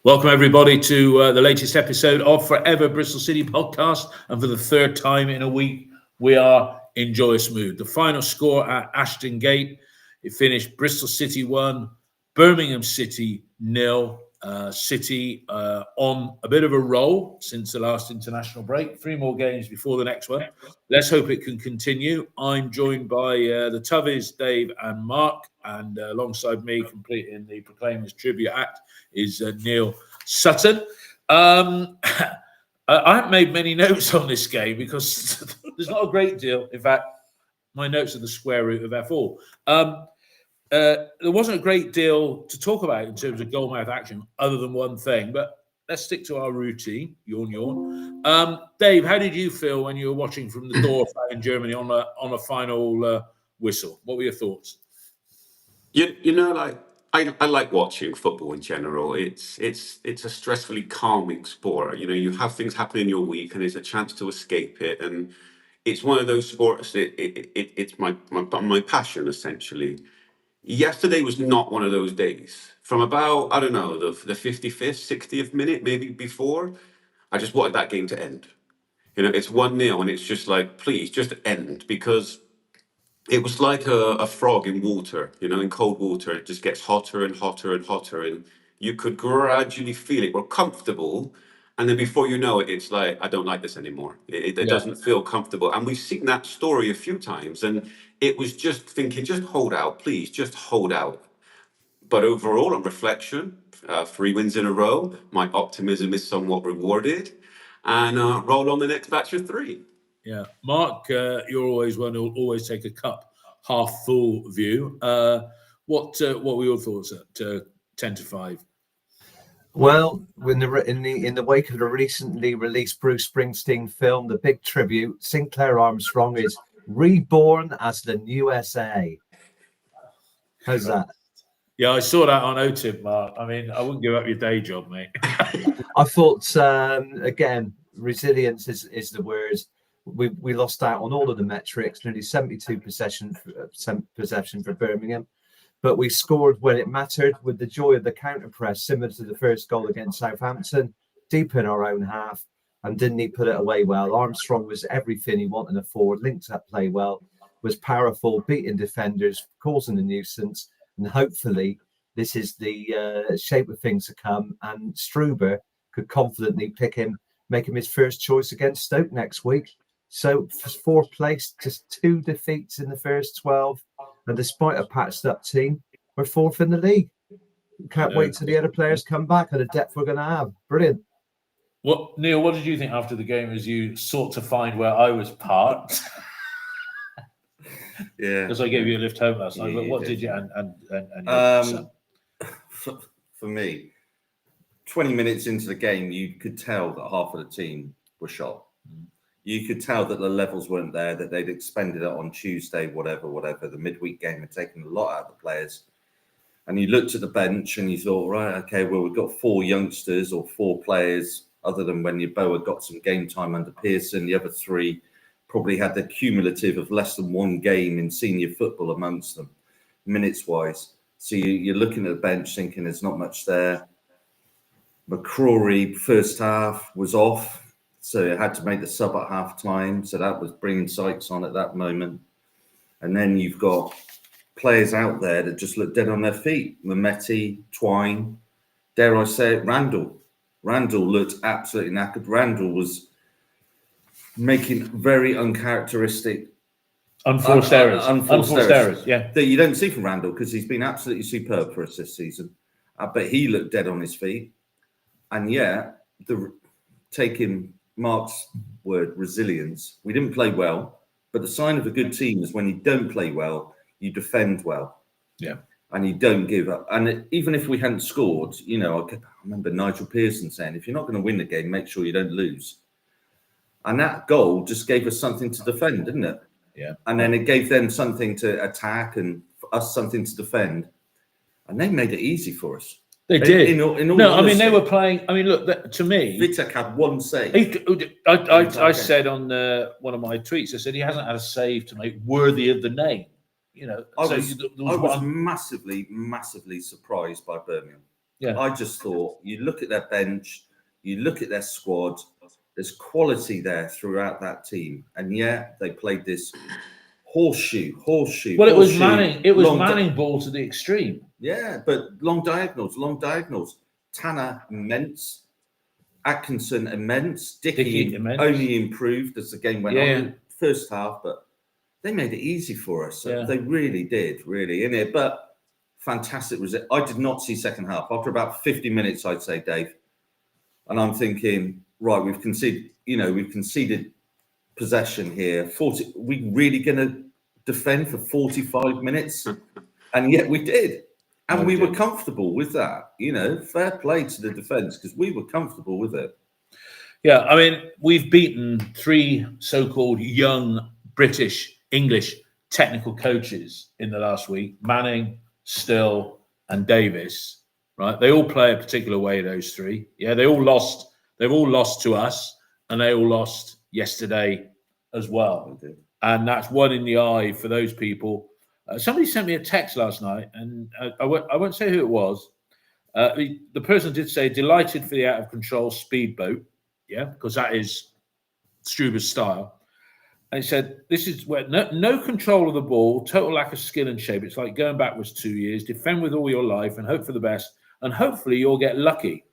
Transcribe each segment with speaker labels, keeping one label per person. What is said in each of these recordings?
Speaker 1: Welcome, everybody, to the latest episode of Forever Bristol City podcast. And for the third time in a week, we are in joyous mood. The final score at Ashton Gate, it finished Bristol City 1, Birmingham City 0. City on a bit of a roll since the last international break. 3 more games before the next one. Let's hope it can continue. I'm joined by the Tuvies, Dave and Mark, and alongside me, completing the Proclaimers Tribute Act, is Neil Sutton. I haven't made many notes on this game because there's not a great deal. In fact, my notes are the square root of F4. There wasn't a great deal to talk about in terms of goalmouth action other than one thing, but let's stick to our routine. Yawn. Dave, how did you feel when you were watching from the door in Germany on a final whistle? What were your thoughts?
Speaker 2: I like watching football in general. It's a stressfully calming sport. You have things happen in your week, and it's a chance to escape it. And it's one of those sports. It's my passion essentially. Yesterday was not one of those days. From about, I don't know, the 55th, 60th minute, maybe before, I just wanted that game to end. It's 1-0 and it's just like, please, just end, because it was like a frog in water, in cold water. It just gets hotter and hotter and hotter, and you could gradually feel it. We're comfortable, and then before you know it, it's like, I don't like this anymore. It doesn't feel comfortable. And we've seen that story a few times, and it was just thinking, just hold out, please, just hold out. But overall, on reflection, 3 wins in a row, my optimism is somewhat rewarded, and roll on the next batch of 3.
Speaker 1: Yeah, Mark, you're always one who'll always take a cup half full view. What were your thoughts at 10-5?
Speaker 3: Well, in the wake of the recently released Bruce Springsteen film, The Big Tribute, Sinclair Armstrong is reborn as the new SA. How's that?
Speaker 1: Yeah, I saw that on OTIP, Mark. I mean, I wouldn't give up your day job, mate.
Speaker 3: I thought, again, resilience is the word. We lost out on all of the metrics, nearly 72 possession for Birmingham. But we scored when it mattered with the joy of the counter press, similar to the first goal against Southampton, deep in our own half, and didn't he put it away well? Armstrong was everything he wanted in a forward, linked up play well, was powerful, beating defenders, causing a nuisance, and hopefully this is the shape of things to come, and Struber could confidently pick him, make him his first choice against Stoke next week. So 4th place, just 2 defeats in the first 12. And despite a patched up team, we're 4th in the league. Can't wait till the other players come back and the depth we're going to have. Brilliant.
Speaker 1: Neil, what did you think after the game as you sought to find where I was parked?
Speaker 4: Yeah.
Speaker 1: Because I gave you a lift home last night. But what did you
Speaker 4: for me, 20 minutes into the game, you could tell that half of the team were shot. You could tell that the levels weren't there, that they'd expended it on Tuesday, whatever. The midweek game had taken a lot out of the players. And you looked at the bench and you thought, right, okay, well, we've got 4 youngsters or 4 players, other than when Yeboah got some game time under Pearson. The other 3 probably had the cumulative of less than 1 game in senior football amongst them, minutes-wise. So you're looking at the bench thinking there's not much there. McCrory, first half, was off. So it had to make the sub at half time. So that was bringing Sykes on at that moment. And then you've got players out there that just look dead on their feet. Mehmeti, Twine, dare I say it, Randall. Randall looked absolutely knackered. Randall was making very uncharacteristic...
Speaker 1: Unforced errors, yeah.
Speaker 4: That you don't see from Randall because he's been absolutely superb for us this season. But he looked dead on his feet. And yeah, taking Mark's word, resilience. We didn't play well, but the sign of a good team is when you don't play well, you defend well.
Speaker 1: Yeah.
Speaker 4: And you don't give up. And even if we hadn't scored, I remember Nigel Pearson saying, if you're not going to win the game, make sure you don't lose. And that goal just gave us something to defend, didn't it?
Speaker 1: Yeah.
Speaker 4: And then it gave them something to attack and us something to defend. And they made it easy for us.
Speaker 1: They did.
Speaker 4: In all
Speaker 1: no,
Speaker 4: honesty,
Speaker 1: I mean, they were playing. I mean, look, to me,
Speaker 4: Vitek had 1 save.
Speaker 1: I said on one of my tweets, I said he hasn't had a save to make worthy of the name.
Speaker 4: I was massively, massively surprised by Birmingham.
Speaker 1: Yeah.
Speaker 4: I just thought, you look at their bench, you look at their squad, there's quality there throughout that team. And yet they played this horseshoe.
Speaker 1: Well, it was
Speaker 4: horseshoe,
Speaker 1: Manning. It was
Speaker 4: long
Speaker 1: Manning ball to the extreme.
Speaker 4: yeah, but long diagonals. Tanner, immense. Atkinson, immense.
Speaker 1: Dickey, immense.
Speaker 4: only improved as the game went
Speaker 1: Yeah.
Speaker 4: on. First half, but they made it easy for us.
Speaker 1: Yeah.
Speaker 4: They really did, really, innit? But fantastic result. I did not see second half. After about 50 minutes, I'd say, Dave. And I'm thinking, right, we've conceded possession here. 40. We really going to defend for 45 minutes? And yet we did. And
Speaker 1: No,
Speaker 4: we
Speaker 1: we
Speaker 4: were comfortable with that. Fair play to the defence because we were comfortable with it.
Speaker 1: Yeah, I mean, we've beaten 3 so-called young British English technical coaches in the last week: Manning, Still, and Davis. Right? They all play a particular way. Those 3. Yeah, they all lost. They've all lost to us, and they all lost yesterday as well.
Speaker 4: Okay.
Speaker 1: And that's one in the eye for those people. Somebody sent me a text last night, and I won't say who it was. The person did say, delighted for the out of control speedboat. Yeah, because that is Struber's style. And he said, this is where no control of the ball, total lack of skill and shape. It's like going backwards 2 years, defend with all your life and hope for the best. And hopefully you'll get lucky.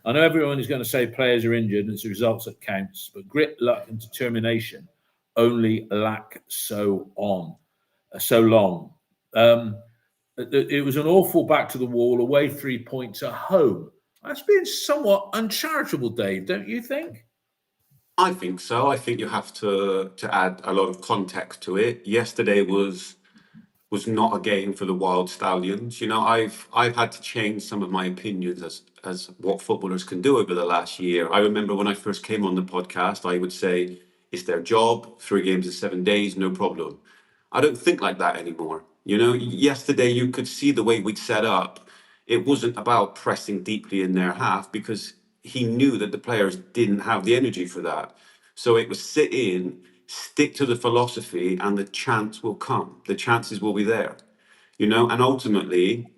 Speaker 1: I know everyone is going to say players are injured and it's the results that counts, but grit, luck and determination only lack so long. It was an awful back to the wall, away 3 points at home. That's been somewhat uncharitable, Dave, don't you think?
Speaker 2: I think so. I think you have to add a lot of context to it. Yesterday was not a game for the Wild Stallions. I've had to change some of my opinions as what footballers can do over the last year. I remember when I first came on the podcast, I would say it's their job, 3 games in 7 days, no problem. I don't think like that anymore. Yesterday you could see the way we'd set up. It wasn't about pressing deeply in their half because he knew that the players didn't have the energy for that. So it was sit in, stick to the philosophy, and the chance will come. The chances will be there, and ultimately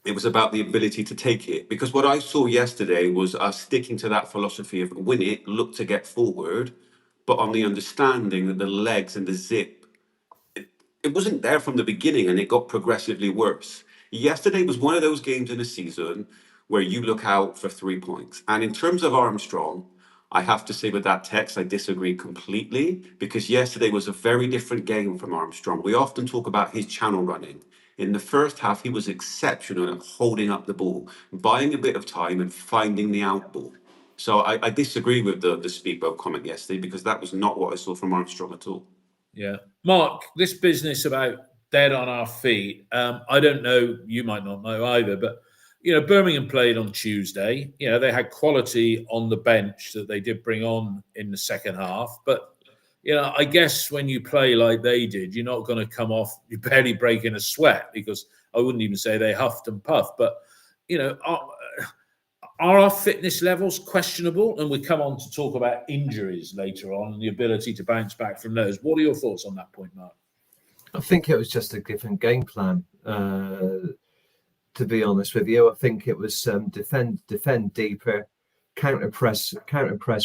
Speaker 2: it was about the ability to take it. Because what I saw yesterday was us sticking to that philosophy of win it, look to get forward, but on the understanding that the legs and the zip, it wasn't there from the beginning and it got progressively worse. Yesterday was one of those games in a season where you look out for 3 points. And in terms of Armstrong, I have to say with that text, I disagree completely because yesterday was a very different game from Armstrong. We often talk about his channel running. In the first half, he was exceptional at holding up the ball, buying a bit of time and finding the out ball. So I disagree with the speedboat comment yesterday because that was not what I saw from Armstrong at all.
Speaker 1: Yeah. Mark, this business about dead on our feet, I don't know, you might not know either, but, Birmingham played on Tuesday. They had quality on the bench that they did bring on in the second half. But, I guess when you play like they did, you're not going to come off, you're barely breaking a sweat because I wouldn't even say they huffed and puffed. But, are our fitness levels questionable? And we come on to talk about injuries later on and the ability to bounce back from those. What are your thoughts on that point, Mark?
Speaker 3: I think it was just a different game plan. To be honest with you, I think it was defend deeper, counter press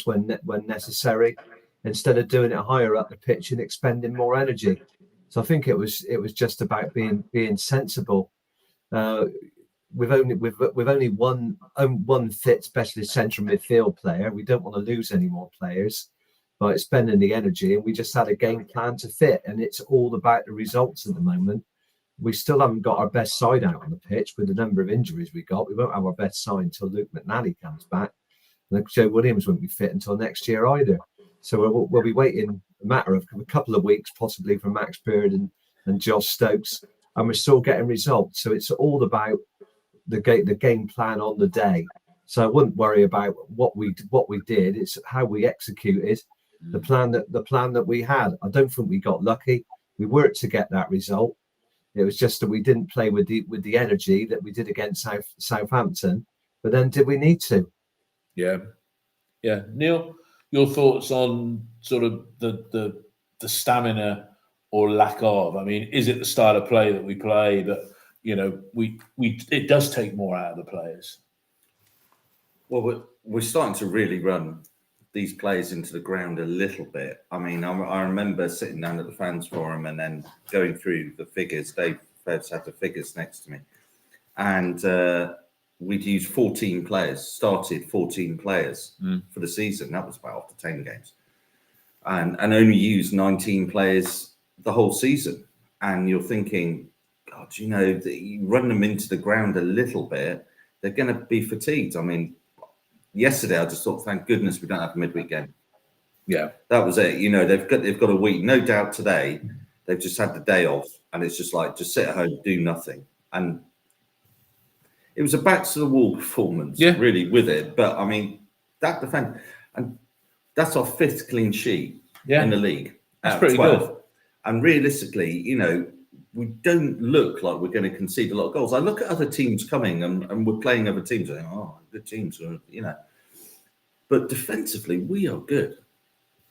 Speaker 3: when necessary, instead of doing it higher up the pitch and expending more energy. So I think it was just about being sensible. We've only one fit specialist central midfield player. We don't want to lose any more players by spending the energy, and we just had a game plan to fit, and it's all about the results at the moment. We still haven't got our best side out on the pitch with the number of injuries we got. We won't have our best side until Luke McNally comes back, and Joe Williams won't be fit until next year either. So we'll be waiting a matter of a couple of weeks, possibly, for Max Bird and Josh Stokes, and we're still getting results. So it's all about the game plan on the day. So I wouldn't worry about what we did. It's how we executed the plan that we had. I don't think we got lucky. We worked to get that result. It was just that we didn't play with the energy that we did against Southampton. But then, did we need to?
Speaker 1: Yeah. Neil, your thoughts on sort of the stamina or lack of? I mean, is it the style of play that we play that it does take more out of the players.
Speaker 4: Well, we're starting to really run these players into the ground a little bit. I mean, I remember sitting down at the fans forum and then going through the figures. Dave Fevs had the figures next to me, and we'd used 14 players, started 14 players for the season. That was about after 10 games, and only used 19 players the whole season. And you're thinking, God, you run them into the ground a little bit, they're going to be fatigued. I mean, yesterday I just thought, thank goodness we don't have a midweek game.
Speaker 1: Yeah,
Speaker 4: that was it. They've got a week. No doubt today they've just had the day off, and it's just like just sit at home, do nothing. And it was a back to the wall performance, really, with it. But I mean, that defense, and that's our 5th clean sheet in the league.
Speaker 1: That's pretty good.
Speaker 4: And realistically, we don't look like we're going to concede a lot of goals. I look at other teams coming, and we're playing other teams. I think, good teams, But defensively, we are good.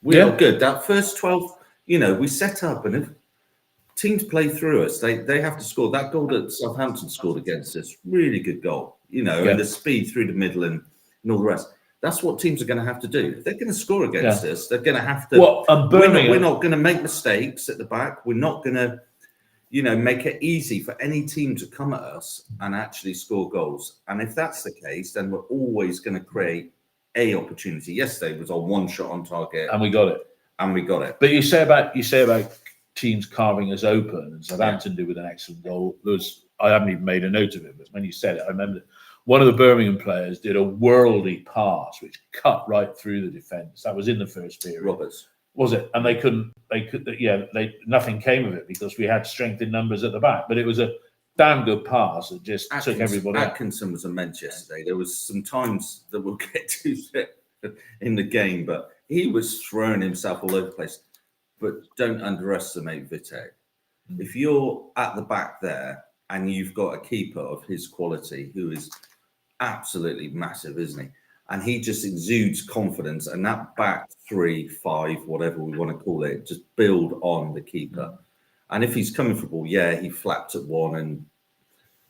Speaker 4: We are good. That first 12, we set up, and if teams play through us, they have to score. That goal that Southampton scored against us, really good goal, and the speed through the middle and all the rest. That's what teams are going to have to do. If they're going to score against us, they're going to have to. We're not going to make mistakes at the back. We're not going to, make it easy for any team to come at us and actually score goals. And if that's the case, then we're always going to create a opportunity. Yesterday was on one shot on target,
Speaker 1: and we got it. But you say about teams carving us open, and Southampton did with an excellent goal. I haven't even made a note of it, but when you said it, I remember one of the Birmingham players did a worldy pass which cut right through the defence. That was in the first period.
Speaker 4: Roberts.
Speaker 1: Was it? And nothing came of it because we had strength in numbers at the back. But it was a damn good pass that just took everybody out.
Speaker 4: Atkinson was immense yesterday. There was some times that we'll get to in the game, but he was throwing himself all over the place. But don't underestimate Vite. If you're at the back there and you've got a keeper of his quality who is absolutely massive, isn't he? And he just exudes confidence, and that back 3, 5, whatever we want to call it, just build on the keeper. And if he's coming for the ball, he flapped at one, and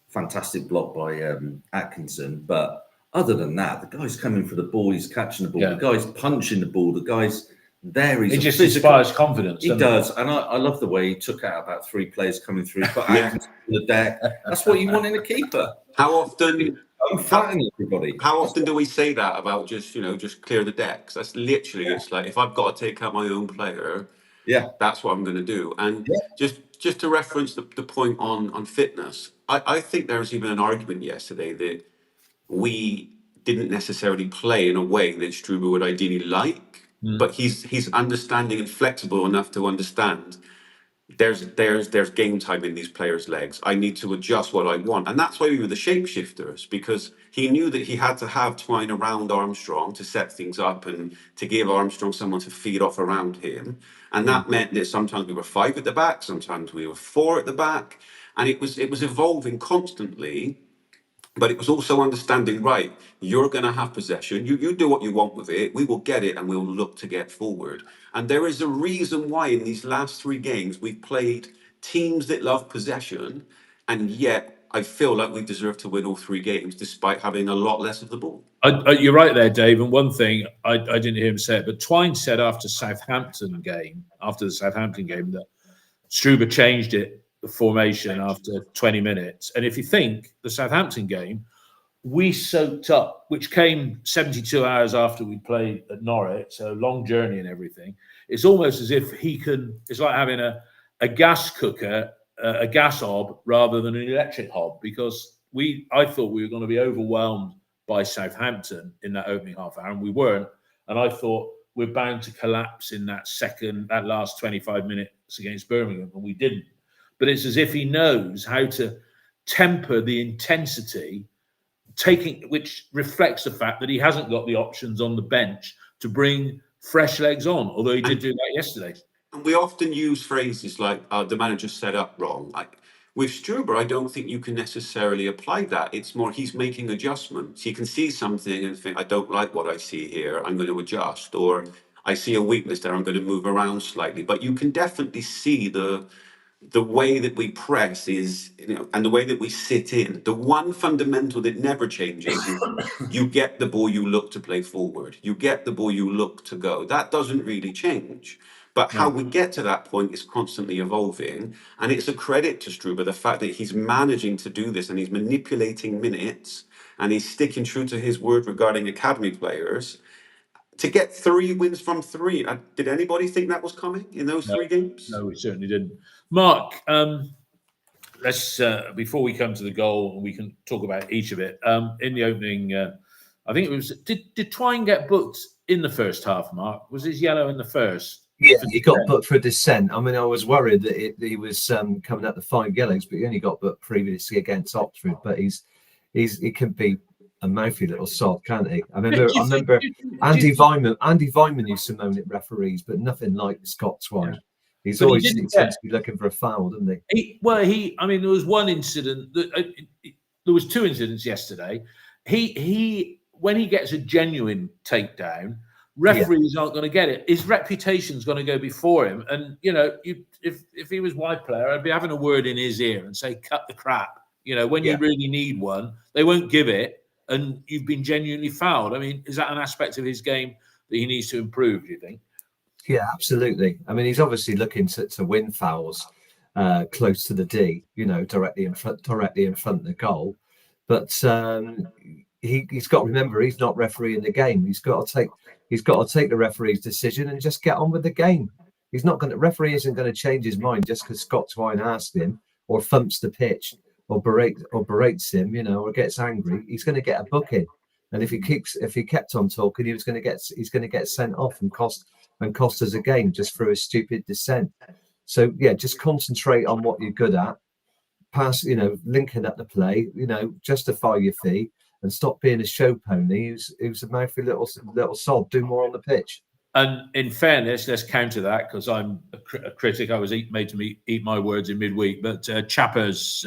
Speaker 4: fantastic block by Atkinson. But other than that, the guy's coming for the ball, he's catching the ball, the guy's punching the ball, the guy's there. He
Speaker 1: just inspires confidence.
Speaker 4: He does, and I love the way he took out about 3 players coming through, put Atkinson on the deck. That's what you want in a keeper.
Speaker 2: How often?
Speaker 4: Everybody.
Speaker 2: How often do we say that about just clear the decks? That's literally it's like if I've got to take out my own player, that's what I'm going to do. And just to reference the point on fitness, I think there was even an argument yesterday that we didn't necessarily play in a way that Struber would ideally like, but he's understanding and flexible enough to understand. There's game time in these players' legs. I need to adjust what I want. And that's why we were the shapeshifters, because he knew that he had to have Twine around Armstrong to set things up and to give Armstrong someone to feed off around him. And that meant that sometimes we were 5 at the back, sometimes we were 4 at the back. And it was evolving constantly. But it was also understanding, right, you're going to have possession. You do what you want with it. We will get it and we'll look to get forward. And there is a reason why in these last 3 games we've played teams that love possession. And yet I feel like we deserve to win all 3 games despite having a lot less of the ball.
Speaker 1: You're right there, Dave. And one thing, I didn't hear him say it, but Twine said after the Southampton game, that Struber changed it, the formation after 20 minutes. And if you think the Southampton game, we soaked up, which came 72 hours after we played at Norwich, so long journey and everything. It's almost as if it's like having a gas cooker, a gas hob rather than an electric hob, because I thought we were going to be overwhelmed by Southampton in that opening half hour, and we weren't. And I thought we're bound to collapse in that last 25 minutes against Birmingham, and we didn't. But it's as if he knows how to temper the intensity, which reflects the fact that he hasn't got the options on the bench to bring fresh legs on, although he did do that yesterday.
Speaker 2: And we often use phrases like the manager set up wrong. Like with Struber, I don't think you can necessarily apply that. It's more he's making adjustments. He can see something and think, I don't like what I see here, I'm going to adjust. Or I see a weakness there, I'm going to move around slightly. But you can definitely see the the way that we press is, and the way that we sit in, the one fundamental that never changes is you get the ball, you look to play forward. You get the ball, you look to go. That doesn't really change. But how we get to that point is constantly evolving. And it's a credit to Struber, the fact that he's managing to do this and he's manipulating minutes and he's sticking true to his word regarding academy players to get 3 wins from 3. Did anybody think that was coming in those 3 games?
Speaker 1: No, we certainly didn't. Mark, let's before we come to the goal, and we can talk about each of it. In the opening, I think it was. Did Twine get booked in the first half? Mark, was his yellow in the first?
Speaker 3: Yeah, he got booked for dissent. I mean, I was worried that he was coming out the 5 yellows, but he only got booked previously against Oxford. But he can be a mouthy little sod, can't he? I remember Andy Vyman used to moan at referees, but nothing like Scott Twine. Yeah. He tends to be looking for a foul, doesn't he?
Speaker 1: I mean, there was one incident. There was 2 incidents yesterday. He when he gets a genuine takedown, referees aren't going to get it. His reputation's going to go before him. And if he was wide player, I'd be having a word in his ear and say, "Cut the crap." When you really need one, they won't give it, and you've been genuinely fouled. I mean, is that an aspect of his game that he needs to improve, do you think?
Speaker 3: Yeah, absolutely. I mean, he's obviously looking to win fouls close to the D, directly in front of the goal. But he's got to remember he's not refereeing the game. He's got to take the referee's decision and just get on with the game. Referee isn't going to change his mind just because Scott Twine asked him or thumps the pitch or berates him, or gets angry. He's going to get a booking. And if he kept on talking, he's going to get sent off and cost us a game just through a stupid dissent. So just concentrate on what you're good at. Pass, linking up the play, justify your fee and stop being a show pony who's a mouthy little sod. Do more on the pitch.
Speaker 1: And in fairness, let's counter that because I'm a critic. I was made to eat my words in midweek. But Chappers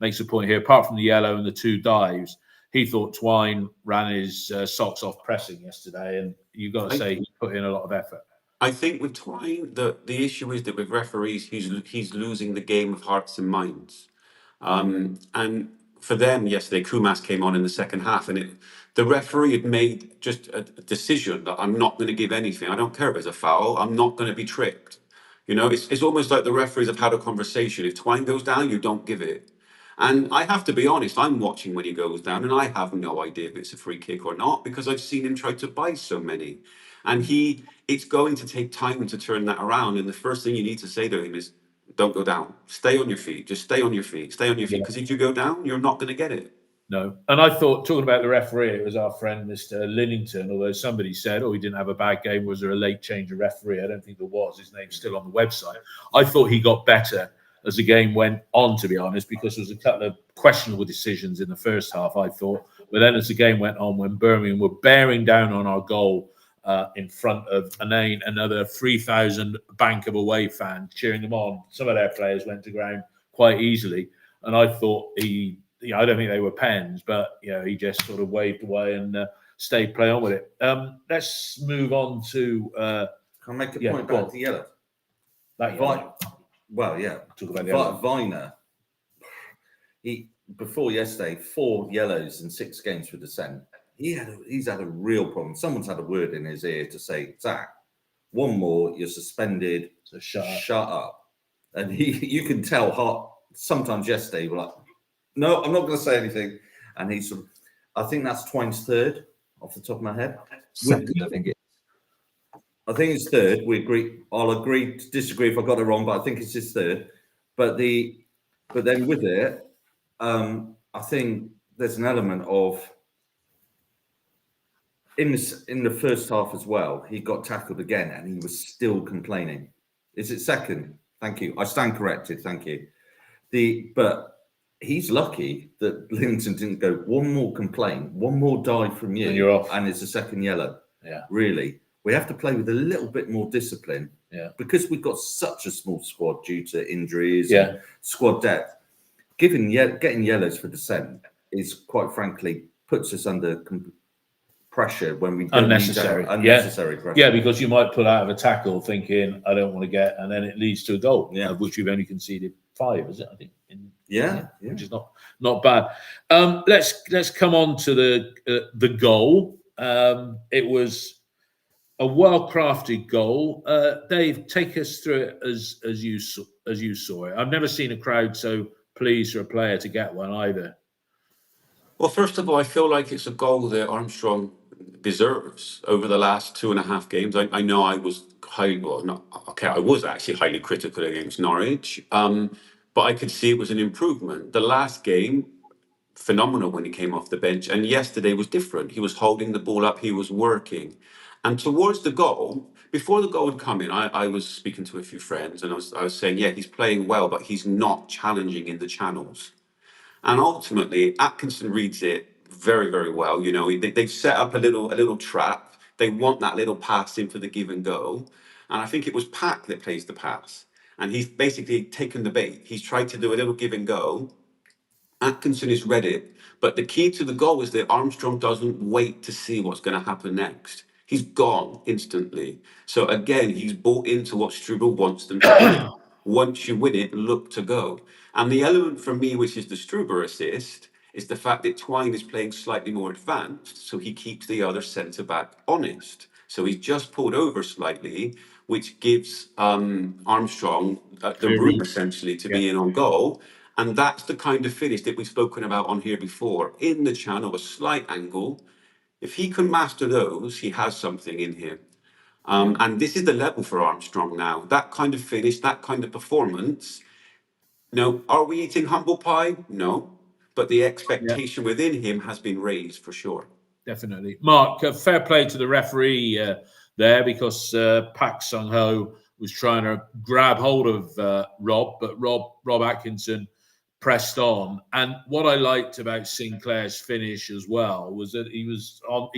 Speaker 1: makes a point here. Apart from the yellow and the 2 dives, he thought Twine ran his socks off pressing yesterday, and you've got to say he put in a lot of effort.
Speaker 2: I think with Twine, the issue is that with referees, he's losing the game of hearts and minds. And for them, yesterday, Kumas came on in the second half, and the referee had made just a decision that I'm not going to give anything. I don't care if it's a foul. I'm not going to be tricked. It's almost like the referees have had a conversation. If Twine goes down, you don't give it. And I have to be honest, I'm watching when he goes down, and I have no idea if it's a free kick or not because I've seen him try to buy so many. And it's going to take time to turn that around. And the first thing you need to say to him is, don't go down. Stay on your feet. Just stay on your feet. Stay on your feet. Because if you go down, you're not going to get it.
Speaker 1: No. And I thought, talking about the referee, it was our friend, Mr. Linnington, although somebody said, he didn't have a bad game. Was there a late change of referee? I don't think there was. His name's still on the website. I thought he got better as the game went on, to be honest, because there was a couple of questionable decisions in the first half, I thought. But then as the game went on, when Birmingham were bearing down on our goal in front of another 3,000 bank of away fans cheering them on, some of their players went to ground quite easily. And I thought I don't think they were pens, but he just sort of waved away and stayed play on with it. Let's move on to.
Speaker 4: Can I make a point about the yellow?
Speaker 1: That yellow.
Speaker 4: Well, yeah.
Speaker 1: Talk about the yellow.
Speaker 4: Viner. Before yesterday, 4 yellows in 6 games for dissent. He's had a real problem. Someone's had a word in his ear to say, Zach, 1 more, you're suspended.
Speaker 1: So shut
Speaker 4: up. And you can tell sometimes yesterday, we're like, no, I'm not going to say anything. And I think that's Twine's 3rd off the top of my head.
Speaker 3: Second, I think
Speaker 4: it's 3rd. We agree. I'll agree to disagree if I got it wrong, but I think it's his 3rd. But then with it, I think there's an element of in the first half as well. He got tackled again, and he was still complaining. Is it second? Thank you. I stand corrected. Thank you. But he's lucky that Linton didn't go 1 more complaint, 1 more dive from you,
Speaker 1: and you're off.
Speaker 4: And it's a second yellow.
Speaker 1: Yeah,
Speaker 4: really. We have to play with a little bit more discipline.
Speaker 1: Yeah,
Speaker 4: because we've got such a small squad due to injuries and squad depth. Getting yellows for dissent is, quite frankly, puts us under pressure when we don't
Speaker 1: Unnecessary.
Speaker 4: need to have unnecessary pressure.
Speaker 1: Yeah, because you might pull out of a tackle thinking, I don't want to get, and then it leads to a goal,
Speaker 4: Yeah.
Speaker 1: of which we've only conceded 5, is it? I think.
Speaker 4: Yeah.
Speaker 1: Which is not bad. Let's come on to the goal. It was a well-crafted goal. Dave, take us through it as you saw it. I've never seen a crowd so pleased for a player to get one either.
Speaker 2: Well, first of all, I feel like it's a goal that Armstrong deserves over the last 2.5 games. I know I was I was actually highly critical against Norwich, but I could see it was an improvement. The last game, phenomenal when he came off the bench, and yesterday was different. He was holding the ball up, he was working. And towards the goal, before the goal had come in, I was speaking to a few friends, and I was saying, yeah, he's playing well, but he's not challenging in the channels. And ultimately, Atkinson reads it very, very well. You know, they've set up a little trap. They want that little pass in for the give and go. And I think it was Pack that plays the pass. And he's basically taken the bait. He's tried to do a little give and go. Atkinson has read it. But the key to the goal is that Armstrong doesn't wait to see what's going to happen next. He's gone instantly. So again, he's bought into what Struble wants them to do. Once you win it, look to go. And the element for me, which is the Struber assist, is the fact that Twine is playing slightly more advanced, so he keeps the other centre back honest. So he's just pulled over slightly, which gives Armstrong the room essentially to be in on goal. And that's the kind of finish that we've spoken about on here before. In the channel, a slight angle. If he can master those, he has something in him. And this is the level for Armstrong now. That kind of finish, that kind of performance. No, are we eating humble pie? No. But the expectation within him has been raised for sure.
Speaker 1: Definitely. Mark, fair play to the referee there, because Pak Sung-ho was trying to grab hold of Rob, but Rob Atkinson pressed on. And what I liked about Sinclair's finish as well was that he was on.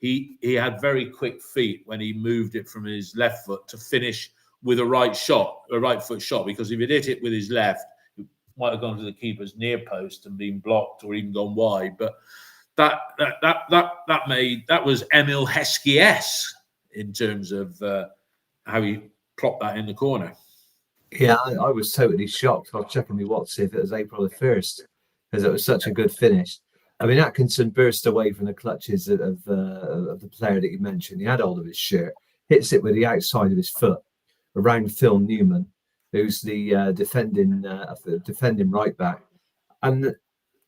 Speaker 1: He had very quick feet when he moved it from his left foot to finish with a right foot shot. Because if he'd hit it with his left, it might have gone to the keeper's near post and been blocked or even gone wide. But that was Emil Heskey-esque in terms of how he plopped that in the corner.
Speaker 3: Yeah, I was totally shocked. I was checking my watch to see if it was April the 1st, because it was such a good finish. I mean, Atkinson burst away from the clutches of the player that you mentioned. He had hold of his shirt, hits it with the outside of his foot around Phil Newman, who's the defending right back. And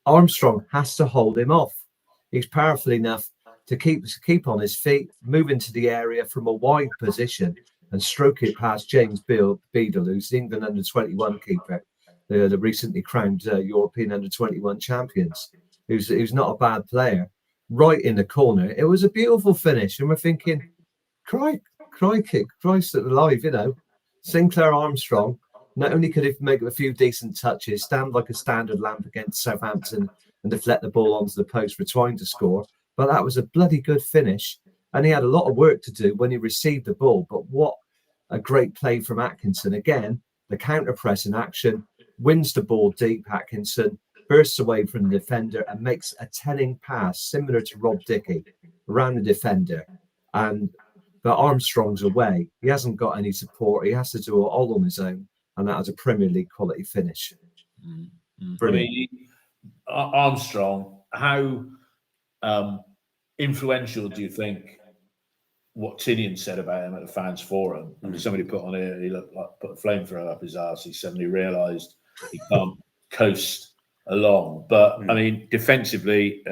Speaker 3: Armstrong has to hold him off. He's powerful enough to keep on his feet, move into the area from a wide position, and stroke it past James Beadle, who's the England under-21 keeper, the recently crowned European under-21 champions, who's not a bad player, right in the corner. It was a beautiful finish, and we're thinking, crikey, Christ alive, you know. Sinclair Armstrong, not only could he make a few decent touches, stand like a standard lamp against Southampton and deflect the ball onto the post for Twine to score, but that was a bloody good finish. And he had a lot of work to do when he received the ball. But what a great play from Atkinson. Again, the counter press in action, wins the ball deep, Atkinson, bursts away from the defender and makes a telling pass similar to Rob Dickey around the defender. But Armstrong's away. He hasn't got any support. He has to do it all on his own. And that was a Premier League quality finish. Brilliant.
Speaker 1: I mean, Armstrong, how influential do you think what Tinian said about him at the fans forum? I mean, somebody put on it, he looked like put a flamethrower up his ass. He suddenly realised he can't coast along. But I mean, defensively,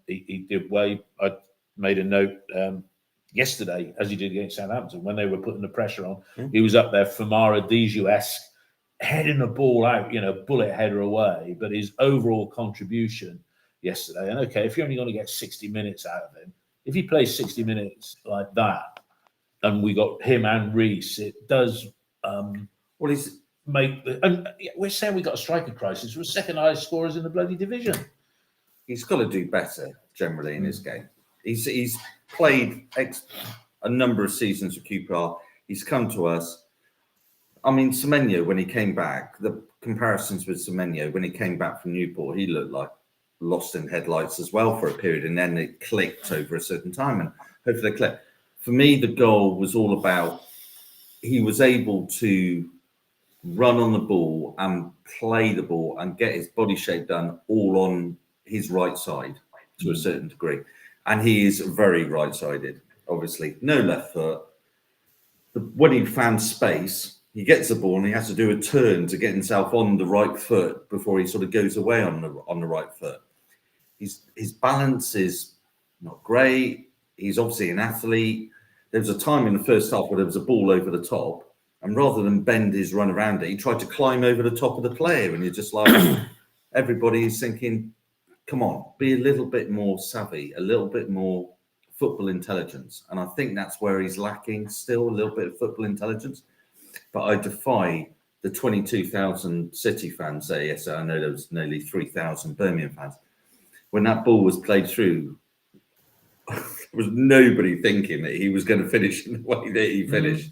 Speaker 1: he did well. I made a note yesterday, as he did against Southampton, when they were putting the pressure on. He was up there, Famara Diédhiou-esque, heading the ball out, bullet header away. But his overall contribution yesterday, and okay, if you're only going to get 60 minutes out of him, if he plays 60 minutes like that, and we got him and Reece, it does make the. And we're saying we got a striker crisis. We're second highest scorers in the bloody division.
Speaker 4: He's got to do better generally in his game. He's played a number of seasons with QPR. He's come to us. I mean, Semenyo, when he came back, the comparisons with Semenyo when he came back from Newport, he looked like lost in headlights as well for a period, and then it clicked over a certain time, and hopefully they clicked. For me, the goal was all about he was able to run on the ball and play the ball and get his body shape done all on his right side to a certain degree. And he is very right-sided, obviously. No left foot. When he found space, he gets the ball and he has to do a turn to get himself on the right foot before he sort of goes away on the right foot. His balance is not great. He's obviously an athlete. There was a time in the first half where there was a ball over the top, and rather than bend his run around it, he tried to climb over the top of the player. And you're just like, everybody's thinking, come on, be a little bit more savvy, a little bit more football intelligence. And I think that's where he's lacking still, a little bit of football intelligence. But I defy the 22,000 City fans there yesterday. I know there was nearly 3,000 Birmingham fans. When that ball was played through, there was nobody thinking that he was going to finish in the way that he finished.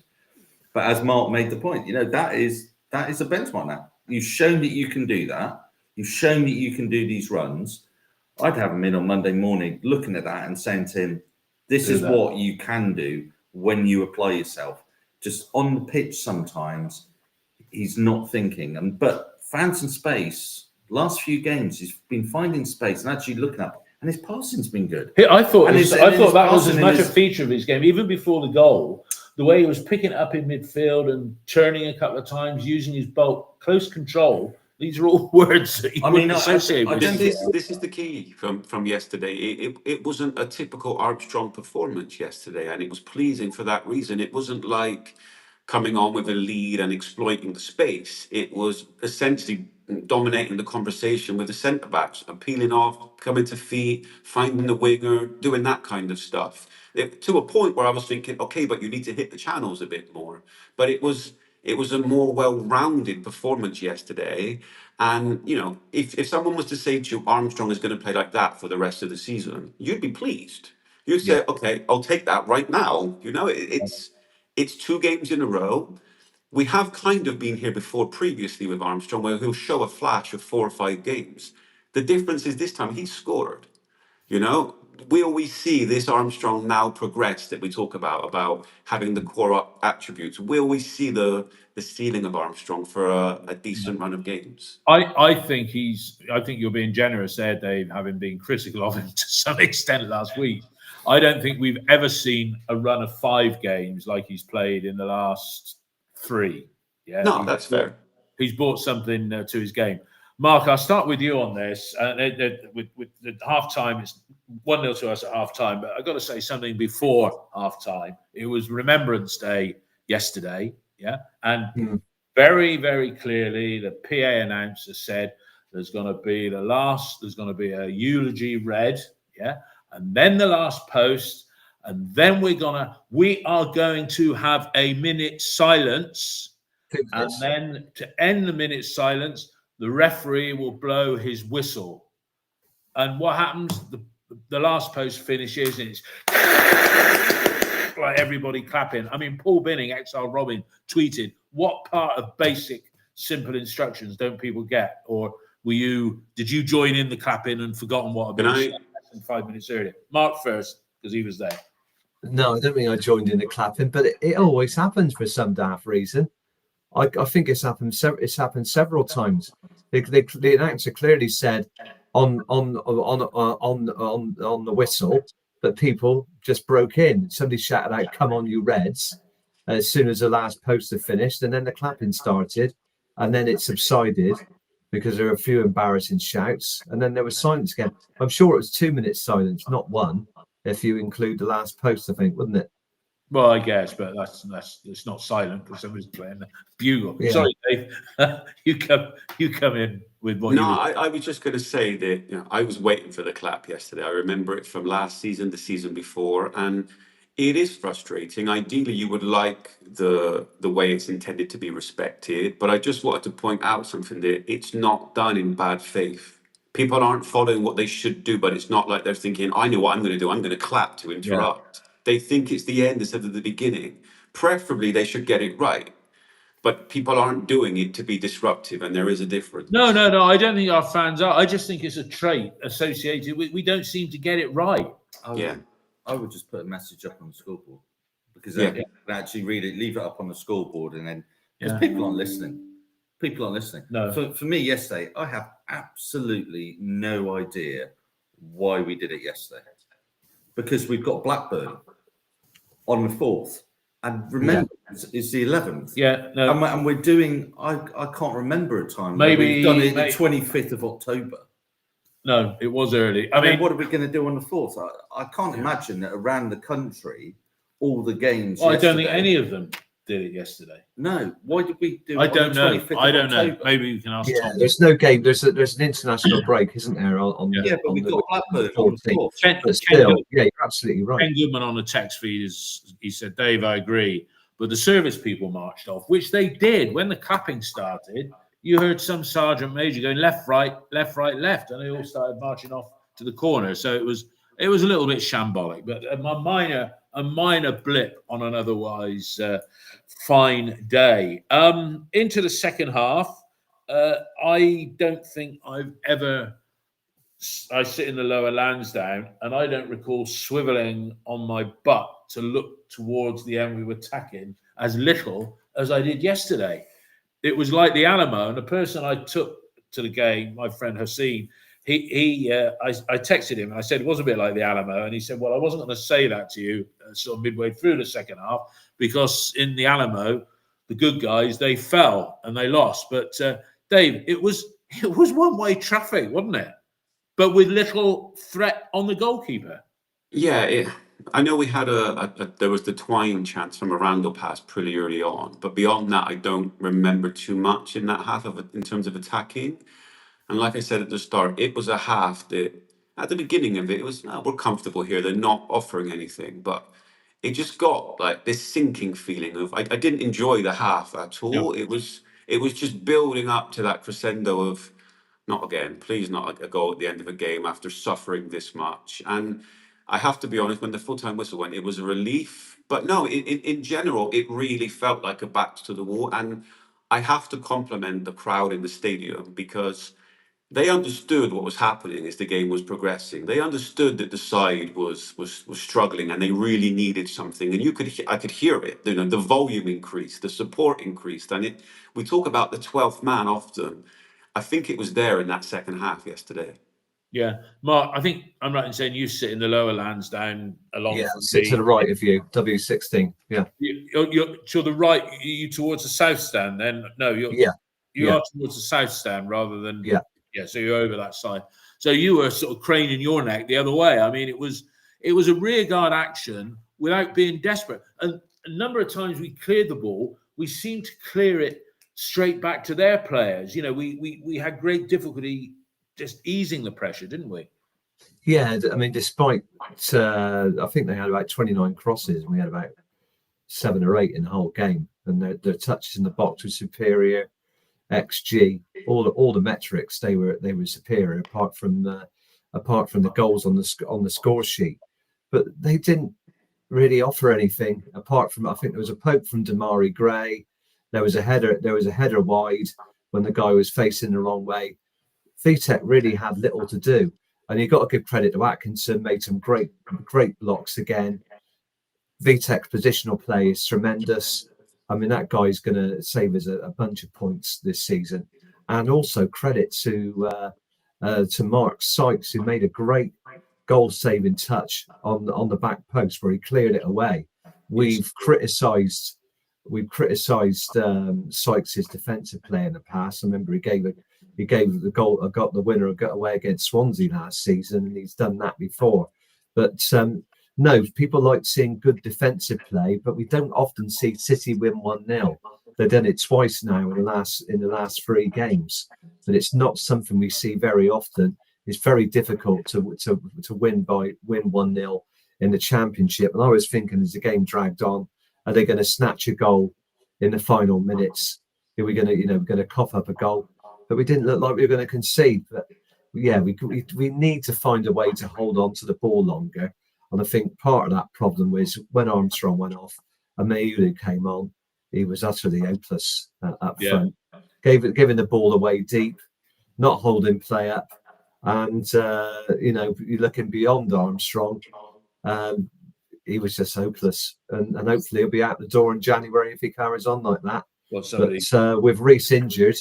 Speaker 4: But as Mark made the point, that is a benchmark now. You've shown that you can do that. You've shown that you can do these runs. I'd have him in on Monday morning looking at that and saying to him, this is what you can do when you apply yourself. Just on the pitch sometimes, he's not thinking. But found some space. Last few games, he's been finding space and actually looking up. And his passing's been good.
Speaker 1: I thought that was as much a feature of his game, even before the goal. The way he was picking it up in midfield and turning a couple of times, using his bulk, close control. These are all words that you wouldn't associate with.
Speaker 2: This is the key from yesterday. It wasn't a typical Armstrong performance yesterday, and it was pleasing for that reason. It wasn't like coming on with a lead and exploiting the space. It was essentially dominating the conversation with the centre-backs, peeling off, coming to feet, finding the winger, doing that kind of stuff. To a point where I was thinking, okay, but you need to hit the channels a bit more. But it was a more well-rounded performance yesterday. And, if someone was to say to you, Armstrong is going to play like that for the rest of the season, you'd be pleased. You'd say, okay, I'll take that right now. It's 2 games in a row. We have kind of been here before previously with Armstrong, where he'll show a flash of 4 or 5 games. The difference is this time he's scored. We always see this Armstrong now progress that we talk about having the core attributes. We always see the ceiling of Armstrong for a decent run of games.
Speaker 1: I think you're being generous there, Dave, having been critical of him to some extent last week. I don't think we've ever seen a run of 5 games like he's played in the last 3. Yeah,
Speaker 2: no, that's fair.
Speaker 1: He's brought something to his game. Mark, I'll start with you on this. With the half-time, it's 1-0 to us at half-time, but I've got to say something before half-time. It was Remembrance Day yesterday, yeah? And very, very clearly, the PA announcer said there's going to be a eulogy read, yeah? And then the last post, and then we are going to have a minute silence, and then to end the minute silence, the referee will blow his whistle. And what happens? The last post finishes and it's like everybody clapping. I mean, Paul Binning, Exile Robin, tweeted, what part of basic, simple instructions don't people get? Or did you join in the clapping and forgotten what had been said less than 5 minutes earlier? Mark first, because he was there.
Speaker 3: No, I don't think I joined in the clapping, but it always happens for some daft reason. I think it's happened several times. The announcer clearly said on the whistle that people just broke in. Somebody shouted out, "Come on, you Reds!" as soon as the last poster finished, and then the clapping started, and then it subsided because there were a few embarrassing shouts, and then there was silence again. I'm sure it was 2 minutes silence, not 1, if you include the last post, I think, wouldn't it?
Speaker 1: Well, I guess, but that's it's not silent because somebody's playing the bugle.
Speaker 3: Yeah.
Speaker 1: Sorry, Dave. you come in with what?
Speaker 2: I was just going to say that I was waiting for the clap yesterday. I remember it from last season, the season before, and it is frustrating. Ideally, you would like the way it's intended to be respected, but I just wanted to point out something that it's not done in bad faith. People aren't following what they should do, but it's not like they're thinking, I know what I'm going to do. I'm going to clap to interrupt. Yeah. They think it's the end instead of the beginning. Preferably, they should get it right. but people aren't doing it to be disruptive, and there is a difference.
Speaker 1: No. I don't think our fans are. I just think it's a trait associated with. We don't seem to get it right.
Speaker 4: I would just put a message up on the scoreboard, because
Speaker 2: Yeah.
Speaker 4: they can actually read it, leave it up on the scoreboard, and then because
Speaker 1: Yeah.
Speaker 4: people aren't listening. People aren't listening.
Speaker 1: No.
Speaker 4: For me, yesterday, I have absolutely no idea why we did it yesterday, because we've got Blackburn on the 4th, and remember, it's the 11th.
Speaker 1: Yeah, no.
Speaker 4: And we're doing. I can't remember a time.
Speaker 1: Maybe-
Speaker 4: where we've done it the
Speaker 1: maybe-
Speaker 4: 25th of October.
Speaker 1: No, it was early. I
Speaker 4: I mean,
Speaker 1: mean,
Speaker 4: what are we going to do on the 4th? I can't imagine that around the country, all the games.
Speaker 1: I don't think
Speaker 4: yesterday-
Speaker 1: any of them did it yesterday.
Speaker 4: No, why did we do?
Speaker 1: I
Speaker 4: it on
Speaker 1: don't
Speaker 4: the
Speaker 1: know.
Speaker 4: 25th
Speaker 1: I
Speaker 4: of
Speaker 1: don't know.
Speaker 4: October?
Speaker 1: Maybe we can ask
Speaker 3: Yeah,
Speaker 1: Tom.
Speaker 3: there's no game. There's an international break, isn't there? On
Speaker 4: Yeah, but we've got Blackburn on the 4th.
Speaker 3: But still, yeah, you're absolutely right.
Speaker 1: Ken Goodman on the text feed he said, Dave, I agree. But the service people marched off, which they did. When the clapping started, you heard some sergeant major going left, right, left, and they all started marching off to the corner. So it was a little bit shambolic, but a minor blip on an otherwise fine day. Into the second half, I don't think I sit in the lower Lansdowne, and I don't recall swiveling on my butt to look towards the end we were attacking as little as I did yesterday. It was like the Alamo, and the person I took to the game, my friend Hussein, I texted him and I said it was a bit like the Alamo, and he said, well, I wasn't going to say that to you sort of midway through the second half, because in the Alamo, the good guys, they fell and they lost. But Dave, it was one-way traffic, wasn't it? But with little threat on the goalkeeper.
Speaker 2: Yeah, I know we had there was the Twine chance from a Randall pass pretty early on, but beyond that, I don't remember too much in that half in terms of attacking. And like I said at the start, it was a half that at the beginning of it was, we're comfortable here. They're not offering anything, but it just got like this sinking feeling of I didn't enjoy the half at all.
Speaker 1: No.
Speaker 2: It was just building up to that crescendo of not again, please not a goal at the end of a game after suffering this much. And I have to be honest, when the full-time whistle went, it was a relief. But no, in general, it really felt like a back to the wall. And I have to compliment the crowd in the stadium, because they understood what was happening as the game was progressing. They understood that the side was struggling and they really needed something. And I could hear it. You know, the volume increased, the support increased, and we talk about the 12th man often. I think it was there in that second half yesterday.
Speaker 1: Yeah, Mark, I think I'm right in saying you sit in the lower Lansdowne along.
Speaker 3: Yeah, sit to the right of you, W16. Yeah,
Speaker 1: you're to the right. You towards the south stand. Then no, you are towards the south stand rather than So you're over that side. So you were sort of craning your neck the other way. I mean, it was a rear guard action without being desperate. And a number of times we cleared the ball, we seemed to clear it straight back to their players. You know, we had great difficulty just easing the pressure, didn't we?
Speaker 3: Yeah, I mean, despite I think they had about 29 crosses, and we had about 7 or 8 in the whole game, and their touches in the box were superior. XG, all the metrics, they were superior, apart from the goals on the score sheet. But they didn't really offer anything apart from, I think there was a poke from Damari Gray. There was a header wide when the guy was facing the wrong way. Vitek really had little to do, and you've got to give credit to Atkinson, made some great blocks again. Vitek's positional play is tremendous. I mean, that guy's going to save us a bunch of points this season. And also credit to Mark Sykes, who made a great goal-saving touch on the back post where he cleared it away. We've criticised Sykes' defensive play in the past. I remember he gave the goal, got the winner away against Swansea last season, and he's done that before. But no, people like seeing good defensive play, but we don't often see City win 1-0. They've done it twice now in the last 3 games, but it's not something we see very often. It's very difficult to win 1-0 in the Championship. And I was thinking, as the game dragged on, are they going to snatch a goal in the final minutes? Are we going to cough up a goal? But we didn't look like we were going to concede. But yeah, we need to find a way to hold on to the ball longer. And I think part of that problem was when Armstrong went off and Mayulu came on, he was utterly hopeless up
Speaker 1: Yeah.
Speaker 3: front, giving the ball away deep, not holding play up, and you're looking beyond Armstrong. He was just hopeless, and hopefully he'll be out the door in January if he carries on like that.
Speaker 1: Well, somebody.
Speaker 3: But with Reece injured,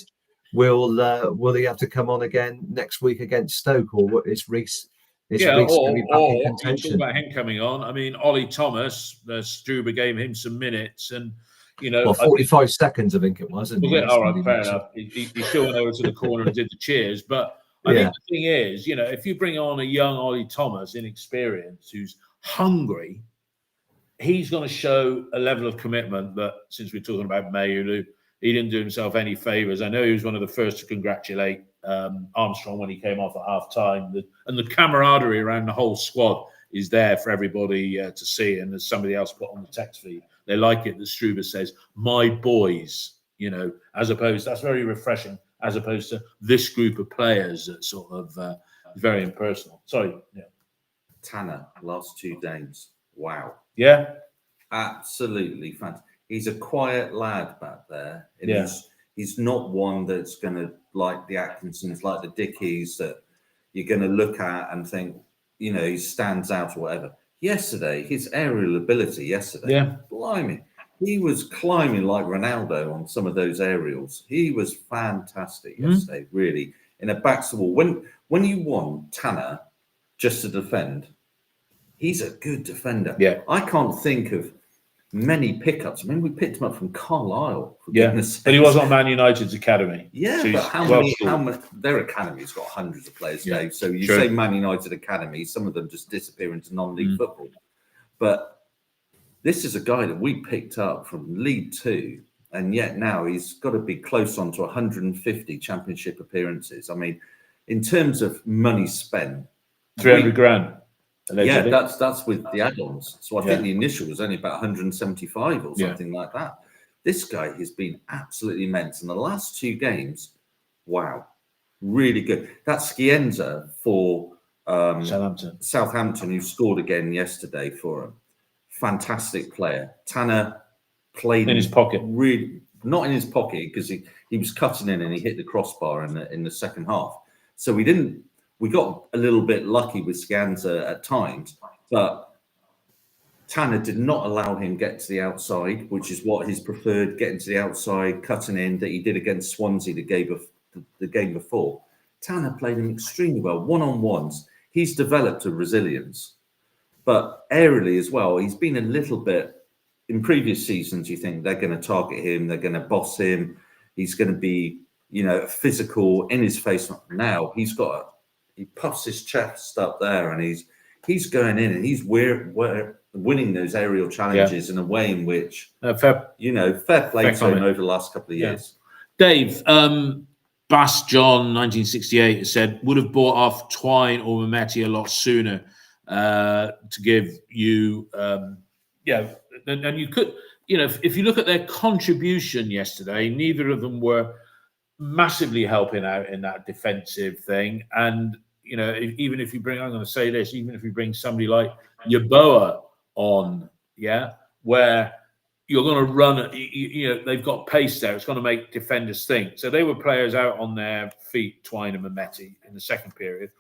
Speaker 3: will he have to come on again next week against Stoke, or is Reece? Reece going to be back in
Speaker 1: You
Speaker 3: contention?
Speaker 1: talk about him coming on. I mean, Ollie Thomas, Struber gave him some minutes, and
Speaker 3: 45 seconds, I think it was.
Speaker 1: Was it? All right, fair enough. He still went over to the corner and did the cheers. But I think the thing is, if you bring on a young Ollie Thomas, inexperienced, who's hungry, he's going to show a level of commitment that, since we're talking about Mayulu, he didn't do himself any favours. I know he was one of the first to congratulate Armstrong when he came off at half time. And the camaraderie around the whole squad is there for everybody to see. And as somebody else put on the text feed, they like it that Struber says, "My boys," as opposed, that's very refreshing, as opposed to this group of players that sort of very impersonal. Sorry. Yeah.
Speaker 4: Tanner, last 2 games. Wow.
Speaker 1: Yeah.
Speaker 4: Absolutely fantastic. He's a quiet lad back there.
Speaker 1: Yeah.
Speaker 4: He's not one that's going to, like the Atkinsons, like the Dickies, that you're going to look at and think, he stands out or whatever. Yesterday, his aerial ability blimey, he was climbing like Ronaldo on some of those aerials. He was fantastic yesterday, really, in a back to the wall. When you want Tanner just to defend, he's a good defender.
Speaker 1: Yeah.
Speaker 4: I can't think of many pickups. I mean, we picked him up from Carlisle.
Speaker 1: But he was on Man United's academy.
Speaker 4: Yeah,
Speaker 1: so
Speaker 4: but how many? Their academy's got hundreds of players now. So you say Man United academy, some of them just disappear into non-league football. But this is a guy that we picked up from League 2, and yet now he's got to be close on to 150 Championship appearances. I mean, in terms of money spent,
Speaker 1: 300 grand. Allegedly.
Speaker 4: Yeah, that's with the add-ons. So I think the initial was only about 175 or something like that. This guy has been absolutely immense. In the last 2 games, wow, really good. That's Scienza for Southampton, who scored again yesterday for him. Fantastic player. Tanner played
Speaker 1: in his pocket.
Speaker 4: Really, not in his pocket, because he was cutting in and he hit the crossbar in the second half. So we got a little bit lucky with Scienza at times, but Tanner did not allow him get to the outside, which is what he's preferred, getting to the outside, cutting in, that he did against Swansea the game before. Tanner played him extremely well, one-on-ones. He's developed a resilience, but aerially as well, he's been a little bit, in previous seasons, you think they're going to target him, they're going to boss him, he's going to be, physical, in his face. Now he puffs his chest up there, and he's going in, and he's winning those aerial challenges in a way in which fair play to him over the last couple of years.
Speaker 1: Dave, Bass John 1968 said, would have bought off Twine or Mehmeti a lot sooner to give you and you could, if you look at their contribution yesterday, neither of them were massively helping out in that defensive thing. And even if you bring, I'm going to say this, even if you bring somebody like Yeboah on, where you're going to run, they've got pace there. It's going to make defenders think. So they were players out on their feet, Twine and Mehmeti, in the second period.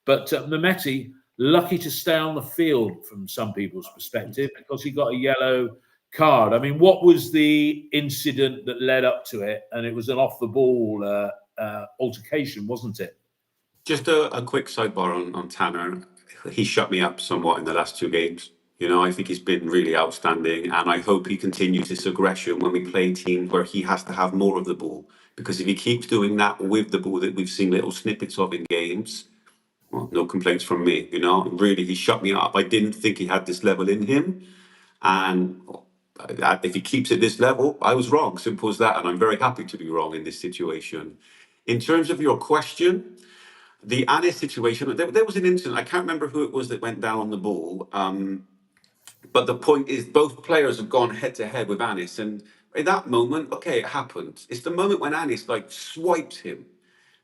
Speaker 1: But Mehmeti, lucky to stay on the field from some people's perspective, because he got a yellow card. I mean, what was the incident that led up to it? And it was an off-the-ball altercation, wasn't it?
Speaker 2: Just a quick sidebar on Tanner. He shut me up somewhat in the last 2 games. I think he's been really outstanding, and I hope he continues this aggression when we play teams where he has to have more of the ball. Because if he keeps doing that with the ball that we've seen little snippets of in games, well, no complaints from me. Really, he shut me up. I didn't think he had this level in him, and if he keeps at this level, I was wrong. Simple as that, and I'm very happy to be wrong in this situation. In terms of your question, the Anis situation, there was an incident. I can't remember who it was that went down on the ball. But the point is, both players have gone head to head with Anis, and in that moment, okay, it happened. It's the moment when Anis swipes him.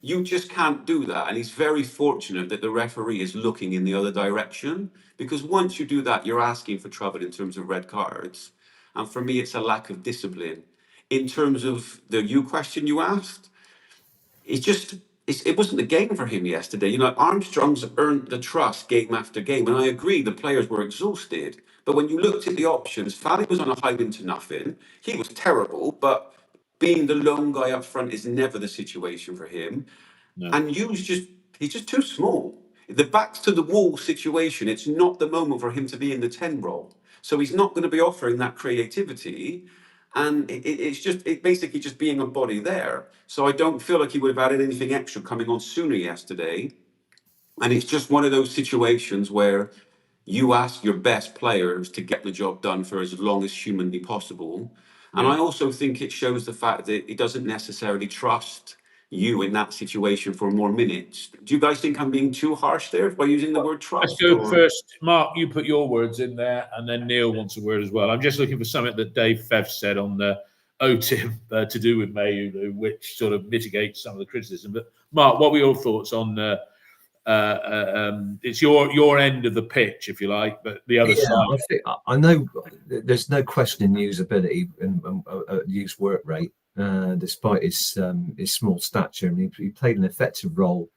Speaker 2: You just can't do that, and he's very fortunate that the referee is looking in the other direction, because once you do that, you're asking for trouble in terms of red cards. And for me, it's a lack of discipline. in terms of the question you asked, it wasn't the game for him yesterday. You know, Armstrong's earned the trust game after game, and I agree the players were exhausted. But when you looked at the options, Fally was on a high into nothing. He was terrible, but being the lone guy up front is never the situation for him.
Speaker 1: No.
Speaker 2: And he's just too small. The backs to the wall situation, it's not the moment for him to be in the 10 role. So he's not going to be offering that creativity. And it's basically just being a body there. So I don't feel like he would have added anything extra coming on sooner yesterday. And it's just one of those situations where you ask your best players to get the job done for as long as humanly possible. And
Speaker 1: Yeah.
Speaker 2: I also think it shows the fact that he doesn't necessarily trust you in that situation for more minutes. Do you guys think I'm being too harsh there by using the word
Speaker 1: Let's
Speaker 2: trust?
Speaker 1: go first. Mark, you put your words in there, and then Neil wants a word as well. I'm just looking for something that Dave Fev said on the OTIM to do with Mayulu, which sort of mitigates some of the criticism. But Mark, what were your thoughts on it's your end of the pitch, if you like, but the other side?
Speaker 3: I know there's no question in usability and use work rate, despite his small stature. I mean, he played an effective role,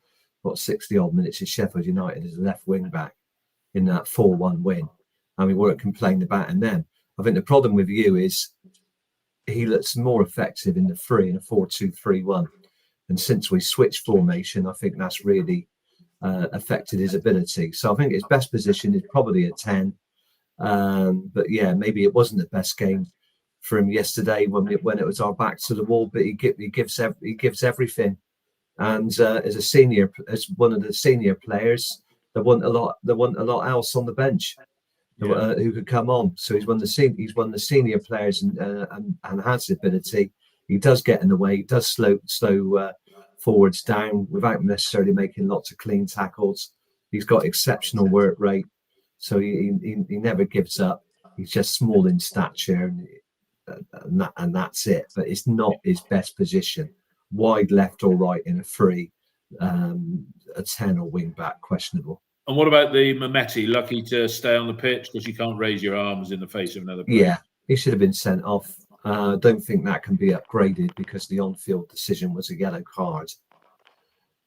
Speaker 3: 60 odd minutes in Sheffield United as a left wing back in that 4-1 win, and we weren't complaining about him then. I think the problem with you is he looks more effective in the 4-2-3-1, and since we switched formation, I think that's really affected his ability. So I think his best position is probably a 10. But yeah, maybe it wasn't the best game for him yesterday when it was our back to the wall. But he gives everything. And as one of the senior players, there wasn't a lot else on the bench who could come on. So he's one of the senior players and has the ability. He does get in the way. He does slow forwards down without necessarily making lots of clean tackles. He's got exceptional work rate, so he never gives up. He's just small in stature, and that's it. But it's not his best position. Wide left or right in a free, a 10 or wing back, questionable.
Speaker 1: And what about the Mehmeti? Lucky to stay on the pitch because you can't raise your arms in the face of another player.
Speaker 3: Yeah, he should have been sent off. I don't think that can be upgraded because the on-field decision was a yellow card.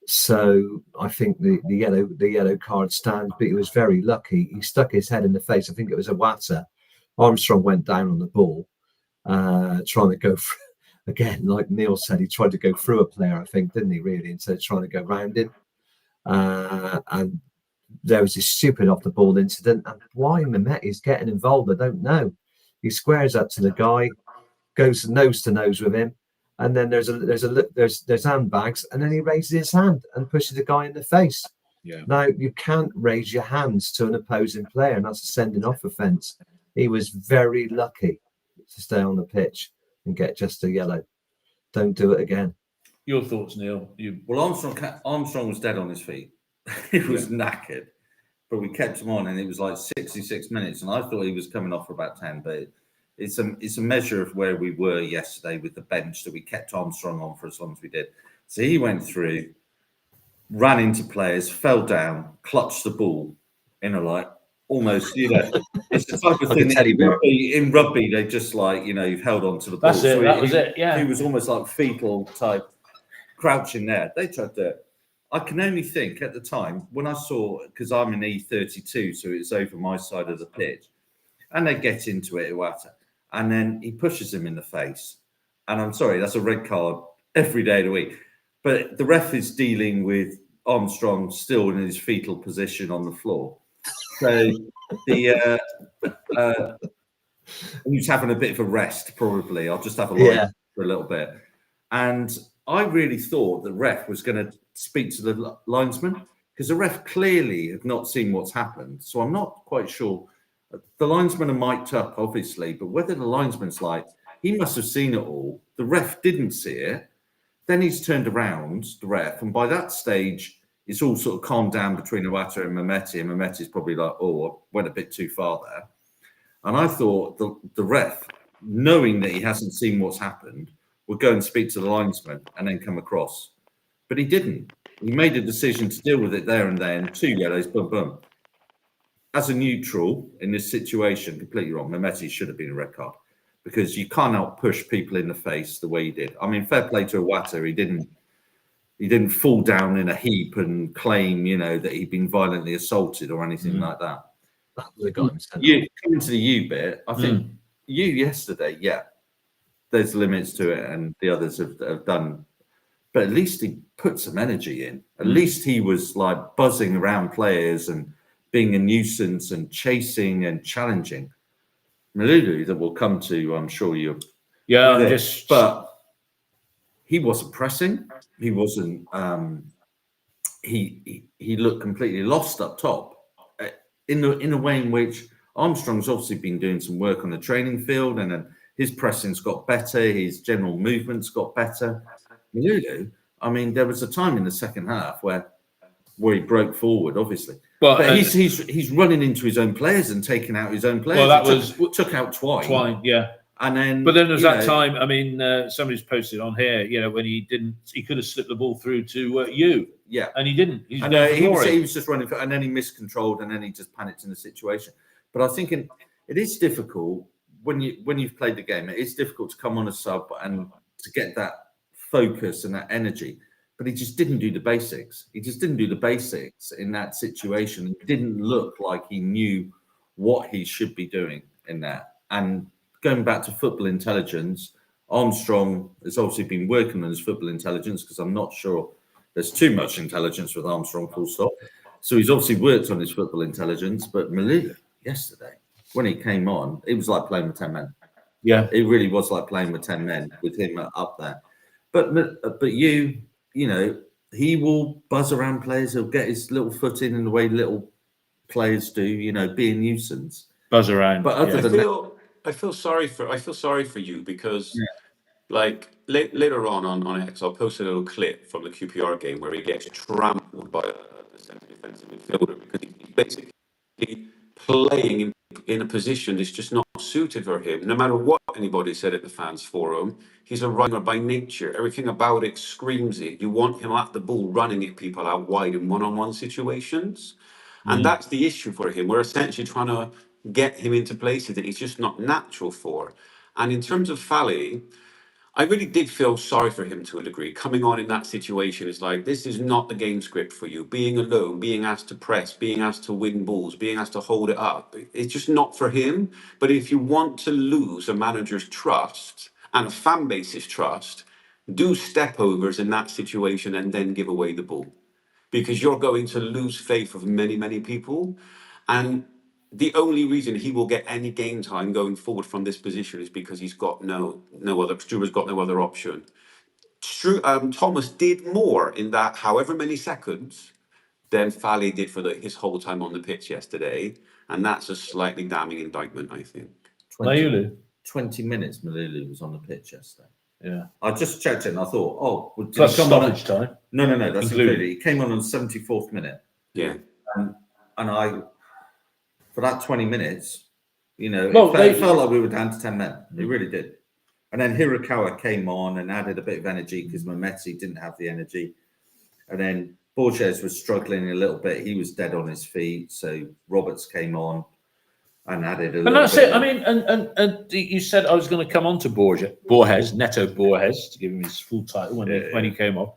Speaker 3: So I think the yellow card stands, but he was very lucky. He stuck his head in the face. I think it was Iwata. Armstrong went down on the ball, trying to go through, again, like Neil said, he tried to go through a player, I think, didn't he, really, instead of trying to go round him. And there was this stupid off the ball incident. And why Mehmeti's getting involved, I don't know. He squares up to the guy, goes nose to nose with him, and then there's handbags, and then he raises his hand and pushes the guy in the face.
Speaker 1: Yeah.
Speaker 3: Now you can't raise your hands to an opposing player, and that's a sending off offence. He was very lucky to stay on the pitch and get just a yellow. Don't do it again.
Speaker 1: Your thoughts, Neil?
Speaker 4: Well, Armstrong was dead on his feet. He was knackered, but we kept him on, and it was like 66 minutes, and I thought he was coming off for about 10, but it's a measure of where we were yesterday with the bench that we kept Armstrong on for as long as we did. So he went through, ran into players, fell down, clutched the ball almost, it's the type of thing in rugby, they just you've held on to the ball.
Speaker 1: That's it. That was it. Yeah.
Speaker 4: He was almost like fetal type, crouching there. They tried to. I can only think at the time when I saw, because I'm in E32, so it's over my side of the pitch, and they get into it, Iwata, and then he pushes him in the face. And I'm sorry, that's a red card every day of the week. But the ref is dealing with Armstrong still in his fetal position on the floor. So he was having a bit of a rest, probably. I'll just have a lie for a little bit. And I really thought the ref was going to speak to the linesman, because the ref clearly had not seen what's happened. So I'm not quite sure. The linesmen are mic'd up, obviously, but whether the linesman's he must have seen it all. The ref didn't see it. Then he's turned around, the ref, and by that stage, it's all sort of calmed down between Iwata and Mehmeti, and Mehmeti's probably I went a bit too far there. And I thought the ref, knowing that he hasn't seen what's happened, would go and speak to the linesman and then come across. But he didn't. He made a decision to deal with it there and then. 2 yellows, boom, boom. As a neutral in this situation, completely wrong. Mehmeti should have been a red card. because you cannot push people in the face the way he did. I mean, fair play to Iwata. He didn't fall down in a heap and claim, you know, that he'd been violently assaulted or anything like that.
Speaker 3: They got him sent
Speaker 4: You
Speaker 3: off.
Speaker 4: coming to the U bit, I think you yesterday, yeah, there's limits to it, and the others have done, but at least he put some energy in. At least he was like buzzing around players and being a nuisance and chasing and challenging. Malulu, that will come to, I'm sure you're.
Speaker 1: Yeah,
Speaker 4: but he wasn't pressing. He wasn't. He looked completely lost up top, in a way in which Armstrong's obviously been doing some work on the training field, and then his pressing's got better, his general movements got better. Malulu, I mean, there was a time in the second half where he broke forward, obviously, but he's running into his own players and taking out his own players.
Speaker 1: Well,
Speaker 4: took out Twine,
Speaker 1: yeah.
Speaker 4: And then,
Speaker 1: but then there's that time. I mean, somebody's posted on here, you know, when he could have slipped the ball through to you.
Speaker 4: Yeah,
Speaker 1: and he didn't.
Speaker 4: He was just running, and then he miscontrolled, and then he just panicked in the situation. But I think it is difficult when you've played the game. It is difficult to come on a sub and to get that focus and that energy. But he just didn't do the basics. He just didn't do the basics in that situation. It didn't look like he knew what he should be doing in that. And going back to football intelligence, Armstrong has obviously been working on his football intelligence, because I'm not sure there's too much intelligence with Armstrong, full stop. So he's obviously worked on his football intelligence. But Malulu, yesterday, when he came on, it was like playing with 10 men.
Speaker 1: Yeah,
Speaker 4: it really was like playing with 10 men with him up there. But you know, he will buzz around players. He'll get his little foot in the way little players do. You know, be a nuisance.
Speaker 1: Buzz around.
Speaker 4: But other than that,
Speaker 2: I feel sorry for you, because like later on X, I'll post a little clip from the QPR game where he gets trampled by a centre defensive midfielder because he's basically playing in a position that's just not suited for him. No matter what anybody said at the fans forum, he's a runner by nature. Everything about it screams it. You want him at the ball, running at people out wide in one-on-one situations. And that's the issue for him. We're essentially trying to get him into places that he's just not natural for. And in terms of Fally, I really did feel sorry for him to a degree. Coming on in that situation is like, this is not the game script for you. Being alone, being asked to press, being asked to win balls, being asked to hold it up. It's just not for him. But if you want to lose a manager's trust and a fan base's trust, do step overs in that situation and then give away the ball. Because you're going to lose faith of many, many people. And the only reason he will get any game time going forward from this position is because he's got no other. Struber's got no other option. Thomas did more in that however many seconds than Fally did for his whole time on the pitch yesterday, and that's a slightly damning indictment, I think.
Speaker 4: 20 minutes Malulu was on the pitch yesterday.
Speaker 1: Yeah,
Speaker 4: I just checked it and I thought,
Speaker 1: plus stoppage time.
Speaker 4: No, that's included. He came on the 74th minute.
Speaker 2: Yeah,
Speaker 4: and I. For that 20 minutes, you know, it felt like we were down to 10 men. It really did. And then Hirakawa came on and added a bit of energy because Mehmeti didn't have the energy. And then Borges was struggling a little bit. He was dead on his feet. So Roberts came on and added a little bit.
Speaker 1: And that's it. I mean, and you said I was going to come on to Borges, Neto Borges, to give him his full title when he came off.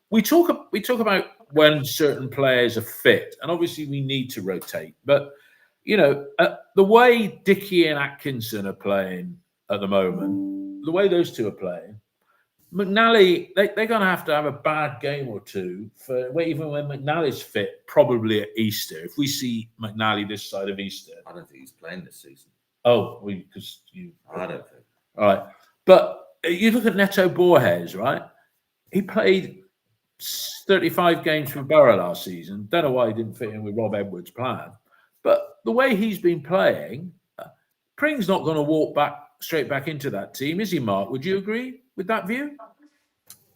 Speaker 1: We talk about when certain players are fit, and obviously we need to rotate. But you know, the way Dickey and Atkinson are playing at the moment, the way those two are playing, McNally, they're going to have a bad game or two even when McNally's fit, probably at Easter. If we see McNally this side of Easter,
Speaker 4: I don't think he's playing this season.
Speaker 1: Oh,
Speaker 4: I don't think.
Speaker 1: All right, but you look at Neto Borges, right? He played 35 games for Borough last season. Don't know why he didn't fit in with Rob Edwards' plan. But the way he's been playing, Pring's not going to walk straight back into that team, is he, Mark? Would you agree with that view?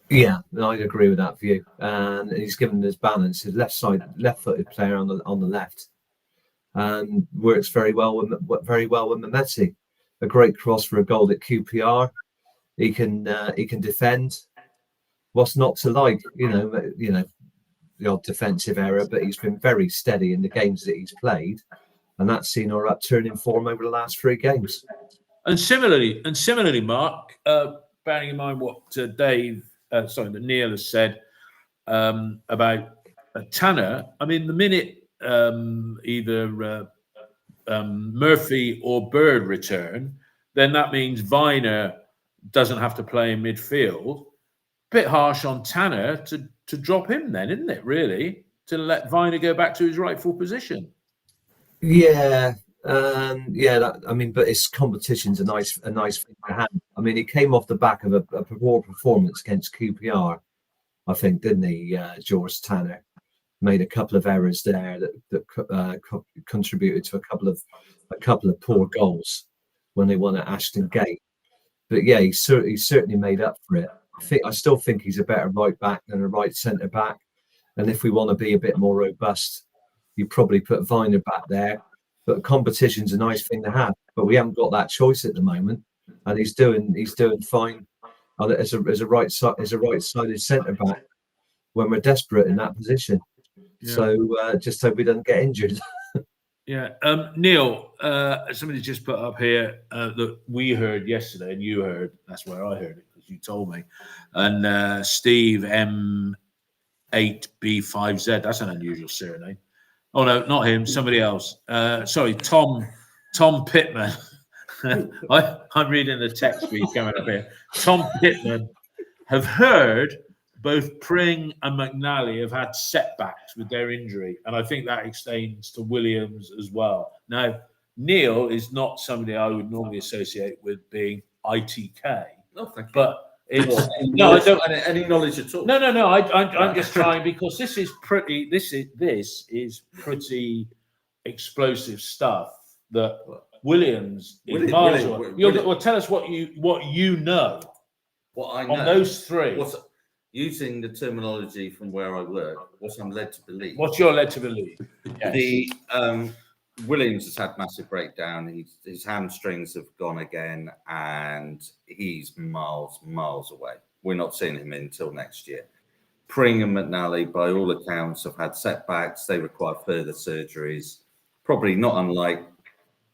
Speaker 3: Yeah, I'd agree with that view. And he's given his balance. His left-footed player on the left, and works very well with Mehmeti. A great cross for a goal at QPR. He can defend. What's not to like? You know, the odd defensive error, but he's been very steady in the games that he's played, and that's seen our upturn in form over the last 3 games.
Speaker 1: And similarly, Mark, bearing in mind what that Neil has said about Tanner. I mean, the minute either Murphy or Bird return, then that means Viner doesn't have to play in midfield. Bit harsh on Tanner to drop him then, isn't it? Really, to let Viner go back to his rightful position.
Speaker 3: Yeah, but his competition's a nice thing to have. I mean, he came off the back of a poor performance against QPR, I think, didn't he? George Tanner made a couple of errors there that contributed to a couple of poor goals when they won at Ashton Gate. But yeah, he certainly made up for it. I still think he's a better right back than a right centre back. And if we want to be a bit more robust, you probably put Viner back there. But competition's a nice thing to have. But we haven't got that choice at the moment, and he's doing fine as a right-sided centre back when we're desperate in that position. Yeah. So just hope we don't get injured.
Speaker 1: Yeah, Neil, somebody just put up here that we heard yesterday, and you heard. That's where I heard it because you told me. And Steve M8B5Z. That's an unusual surname. Oh no, not him. Somebody else. Sorry, Tom Pittman. I'm reading the text feed coming up here. Tom Pittman have heard both Pring and McNally have had setbacks with their injury, and I think that extends to Williams as well. Now, Neil is not somebody I would normally associate with being ITK.
Speaker 4: No, thank you.
Speaker 1: But it's
Speaker 4: I don't any knowledge at all.
Speaker 1: No. I'm just trying because this is pretty explosive stuff that Williams is miles away. Well, tell us what you know.
Speaker 4: What I know
Speaker 1: on those three.
Speaker 4: Using the terminology from where I work, what I'm led to believe.
Speaker 1: What you're led to believe. Yes.
Speaker 4: The Williams has had massive breakdown. His hamstrings have gone again, and he's miles away. We're not seeing him until next year. Pring and McNally, by all accounts, have had setbacks. They require further surgeries. Probably not unlike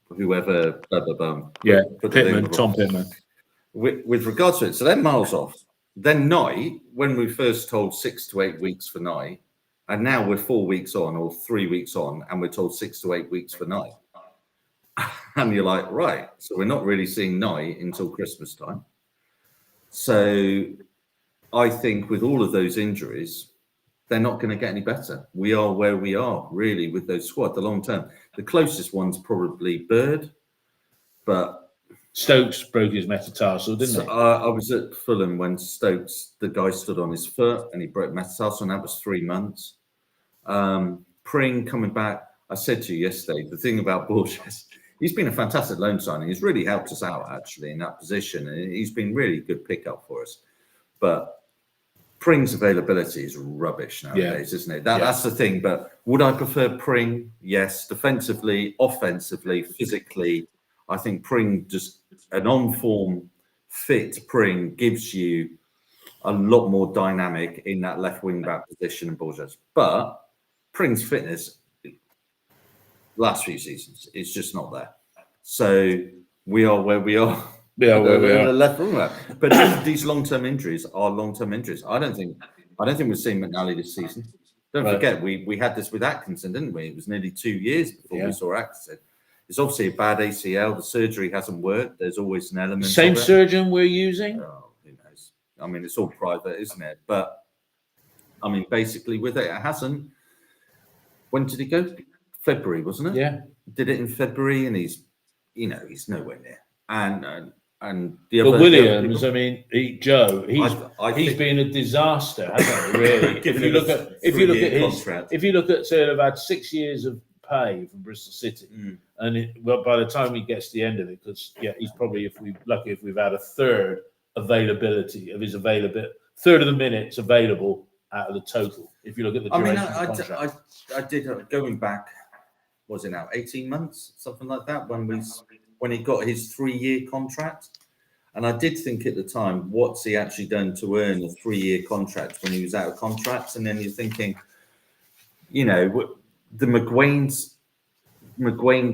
Speaker 4: whoever.
Speaker 1: Pittman, Tom Pittman.
Speaker 4: With regards to it, so they're miles off. Then Knight, when we first told 6 to 8 weeks for Knight, and now we're 4 weeks on or 3 weeks on, and we're told 6 to 8 weeks for Knight. And you're like, right, so we're not really seeing Knight until Christmas time. So I think with all of those injuries, they're not going to get any better. We are where we are, really, with those squad, the long term. The closest one's probably Bird, but
Speaker 1: Stokes broke his metatarsal, didn't he?
Speaker 4: I was at Fulham when Stokes, the guy stood on his foot and he broke metatarsal, and that was 3 months. Pring coming back. I said to you yesterday, the thing about Borges, he's been a fantastic loan signing. He's really helped us out, actually, in that position. And he's been really good pickup for us. But Pring's availability is rubbish nowadays, isn't it? That's the thing. But would I prefer Pring? Yes. Defensively, offensively, physically, I think Pring, just an on-form fit Pring, gives you a lot more dynamic in that left wing back position in Borges. But Pring's fitness, last few seasons, it's just not there. So we are where we are.
Speaker 1: Yeah, where we are.
Speaker 4: The left wing back. But these long-term injuries are long-term injuries. I don't think we're seeing McNally this season. Don't forget, we had this with Atkinson, didn't we? It was nearly 2 years before we saw Atkinson. It's obviously a bad ACL. The surgery hasn't worked. There's always an element.
Speaker 1: Same surgeon we're using?
Speaker 4: Oh, who knows? I mean, it's all private, isn't it? But I mean, basically, with it hasn't. When did he go? February, wasn't it?
Speaker 1: Yeah.
Speaker 4: Did it in February, and he's nowhere near. And
Speaker 1: the other Williams, I mean, he's been a disaster, hasn't he? Really. if you look at sort of had 6 years of pay from Bristol City, and by the time he gets to the end of it, because he's probably, if we've had a third availability of his third of the minutes available out of the total. If you look at the duration of the contract.
Speaker 4: I did going back. Was it now 18 months, something like that, when he got his 3-year contract? And I did think at the time, what's he actually done to earn a 3-year contract when he was out of contract? And then you're thinking, the McGuane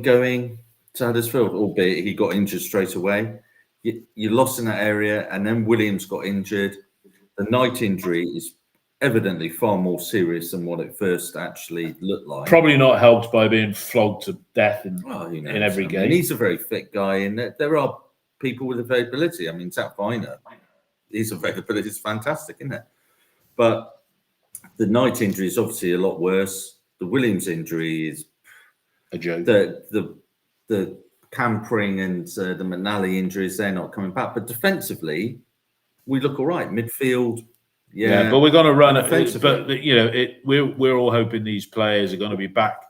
Speaker 4: going to Huddersfield, albeit he got injured straight away. You lost in that area, and then Williams got injured. The Knight injury is evidently far more serious than what it first actually looked like.
Speaker 1: Probably not helped by being flogged to death in every game.
Speaker 4: And he's a very fit guy, and there are people with availability. I mean, Zach Viner, his availability is fantastic, isn't it? But the Knight injury is obviously a lot worse. The Williams injury is
Speaker 1: a joke.
Speaker 4: The Campering and the McNally injuries, they're not coming back. But defensively, we look all right. Midfield, yeah,
Speaker 1: but we're going to run it. But we're all hoping these players are going to be back.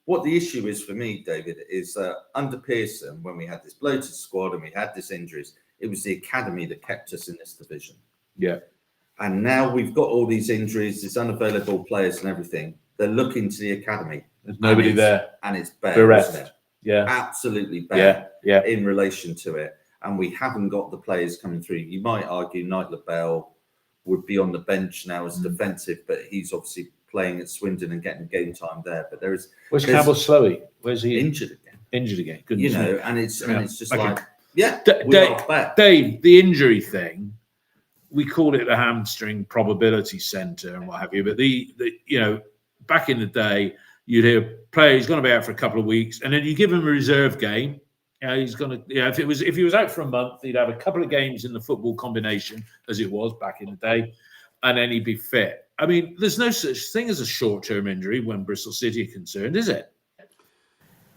Speaker 4: What the issue is for me, David, is under Pearson, when we had this bloated squad and we had this injuries, it was the academy that kept us in this division.
Speaker 1: Yeah.
Speaker 4: And now we've got all these injuries, these unavailable players and everything. They're looking to the academy.
Speaker 1: There's nobody there.
Speaker 4: And it's bare, isn't it?
Speaker 1: Yeah.
Speaker 4: Absolutely bare
Speaker 1: yeah.
Speaker 4: in relation to it. And we haven't got the players coming through. You might argue Knight LaBelle would be on the bench now as defensive, but he's obviously playing at Swindon and getting game time there. But
Speaker 1: where's Campbell Slowey? Where's he?
Speaker 4: Injured again.
Speaker 1: Goodness me.
Speaker 4: And it's just
Speaker 1: Okay.
Speaker 4: Dave,
Speaker 1: the injury thing, we called it the hamstring probability center and what have you. But the back in the day, you'd hear player, he's going to be out for a couple of weeks, and then you give him a reserve game. He's going to, if he was out for a month, he'd have a couple of games in the football combination, as it was back in the day, and then he'd be fit. I mean, there's no such thing as a short-term injury when Bristol City are concerned, is it?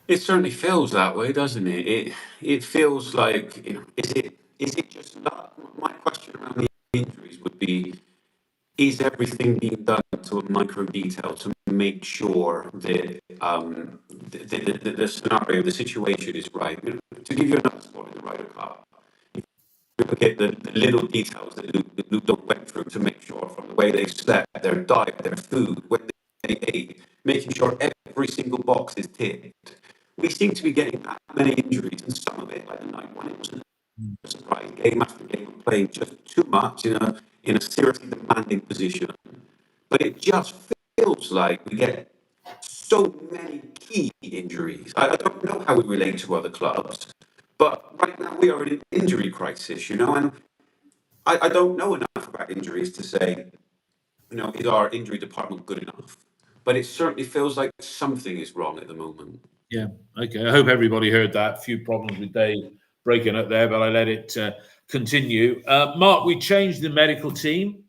Speaker 2: It certainly feels that way, doesn't it? It feels like, is it just luck? My question around the injuries would be, is everything being done to a micro detail to make sure that the scenario, the situation is right? To give you another spot in the Ryder Cup, you look at the little details that Luke went through to make sure, from the way they slept, their diet, their food, when they ate, making sure every single box is ticked. We seem to be getting that many injuries, and some of it, like the night one, it wasn't a surprise. Game after game, we're playing just too much in a seriously demanding position. But it just feels like we get so many key injuries. I don't know how we relate to other clubs, but right now we are in an injury crisis, and I don't know enough about injuries to say, is our injury department good enough? But it certainly feels like something is wrong at the moment.
Speaker 1: Yeah, okay. I hope everybody heard that. A few problems with Dave breaking up there, but I let it continue. Mark, we changed the medical team.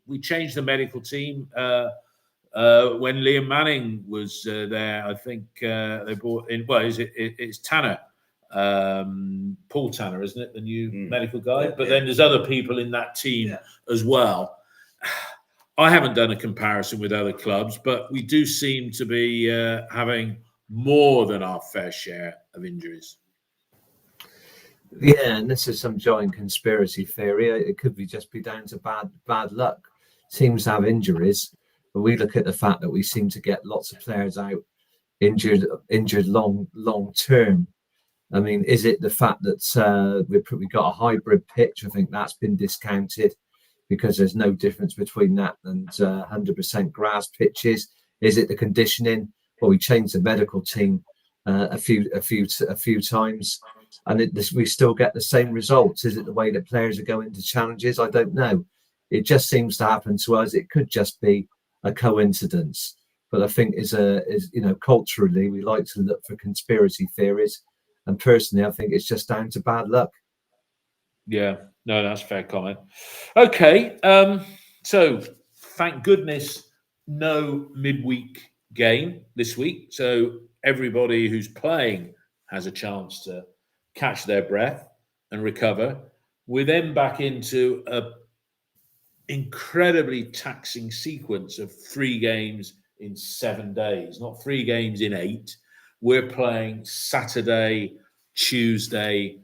Speaker 1: When Liam Manning was there. I think they brought in, it's Tanner, Paul Tanner, isn't it? The new medical guy. But then there's other people in that team as well. I haven't done a comparison with other clubs, but we do seem to be having more than our fair share of injuries.
Speaker 3: Yeah, and this is some giant conspiracy theory. It could be down to bad luck. Teams have injuries, but we look at the fact that we seem to get lots of players out injured long term. I mean, is it the fact that we got a hybrid pitch? I think that's been discounted because there's no difference between that and 100% grass pitches. Is it the conditioning? Well, we changed the medical team a few times, and we still get the same results. Is it the way that players are going to challenges? I don't know. It just seems to happen to us. It could just be a coincidence, but I think culturally we like to look for conspiracy theories, and personally, I think it's just down to bad luck.
Speaker 1: Yeah, no, that's a fair comment. Okay, so thank goodness no midweek game this week, so everybody who's playing has a chance to catch their breath and recover. We're then back into a incredibly taxing sequence of 3 games in 7 days, not 3 games in 8. We're playing Saturday, Tuesday,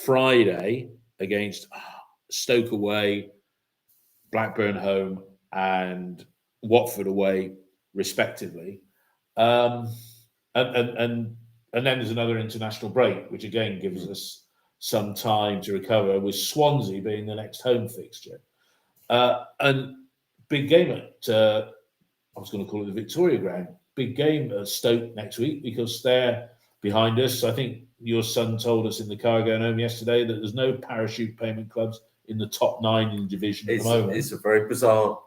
Speaker 1: Friday against Stoke away, Blackburn home, and Watford away, respectively. And then there's another international break, which again gives us some time to recover, with Swansea being the next home fixture. And big game at, I was going to call it the Victoria Ground, big game at Stoke next week, because they're behind us. I think your son told us in the car going home yesterday that there's no parachute payment clubs in the top 9 in the division at the moment.
Speaker 4: It's a very bizarre.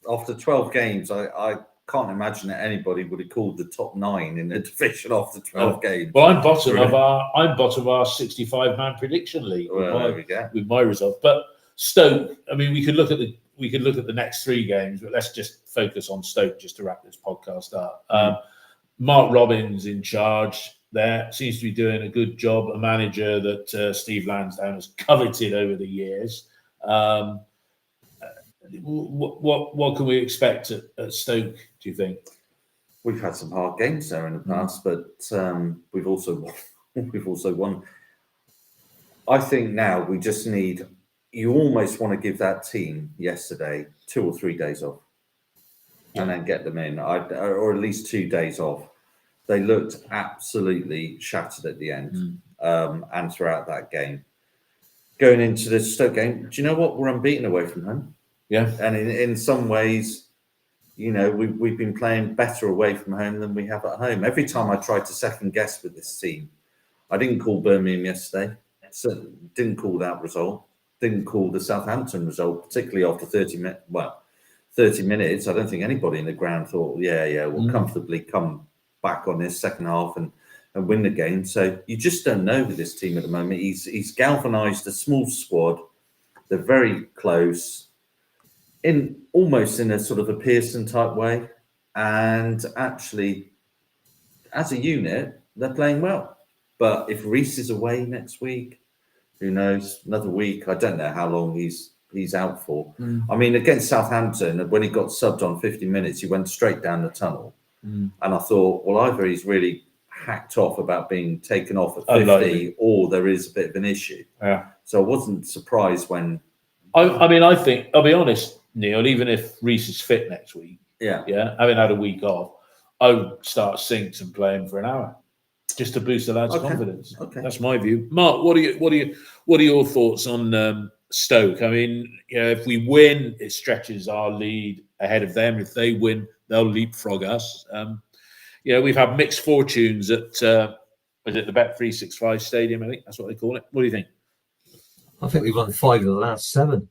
Speaker 4: After 12 games, I can't imagine that anybody would have called the top 9 in the division after 12 games.
Speaker 1: Well, I'm bottom of our 65-man prediction league with my result. But Stoke, I mean, we could look at the next 3 games, but let's just focus on Stoke just to wrap this podcast up. Mark Robbins in charge there, seems to be doing a good job. A manager that Steve Lansdowne has coveted over the years. What can we expect at Stoke, do you think?
Speaker 4: We've had some hard games there in the past, but we've also won. I think now we just need. You almost want to give that team yesterday 2 or 3 days off, and then get them in, or at least 2 days off. They looked absolutely shattered at the end, and throughout that game. Going into the Stoke game, do you know what? We're unbeaten away from home.
Speaker 1: Yeah,
Speaker 4: and in some ways, you know, we've been playing better away from home than we have at home. Every time I tried to second guess with this team, I didn't call Birmingham yesterday. So didn't call that result. Didn't call the Southampton result, particularly after 30 minutes. Well, 30 minutes. I don't think anybody in the ground thought, we'll comfortably come back on this second half and win the game. So you just don't know with this team at the moment. He's galvanised a small squad. They're very close. Almost in a sort of a Pearson type way, and actually, as a unit, they're playing well. But if Reece is away next week, who knows? Another week, I don't know how long he's out for. I mean, against Southampton, when he got subbed on 50 minutes, he went straight down the tunnel, and I thought, well, either he's really hacked off about being taken off at 50, or there is a bit of an issue.
Speaker 1: Yeah.
Speaker 4: So I wasn't surprised when.
Speaker 1: I think I'll be honest, Neil, even if Reece is fit next week, having had a week off, I would start Sinks and play him for an hour just to boost the lads' confidence. Okay. That's my view. Mark, what are your thoughts on Stoke? I mean, if we win, it stretches our lead ahead of them. If they win, they'll leapfrog us. We've had mixed fortunes at is it the Bet365 Stadium? I think that's what they call it. What do you think?
Speaker 3: I think we've won 5 of the last 7.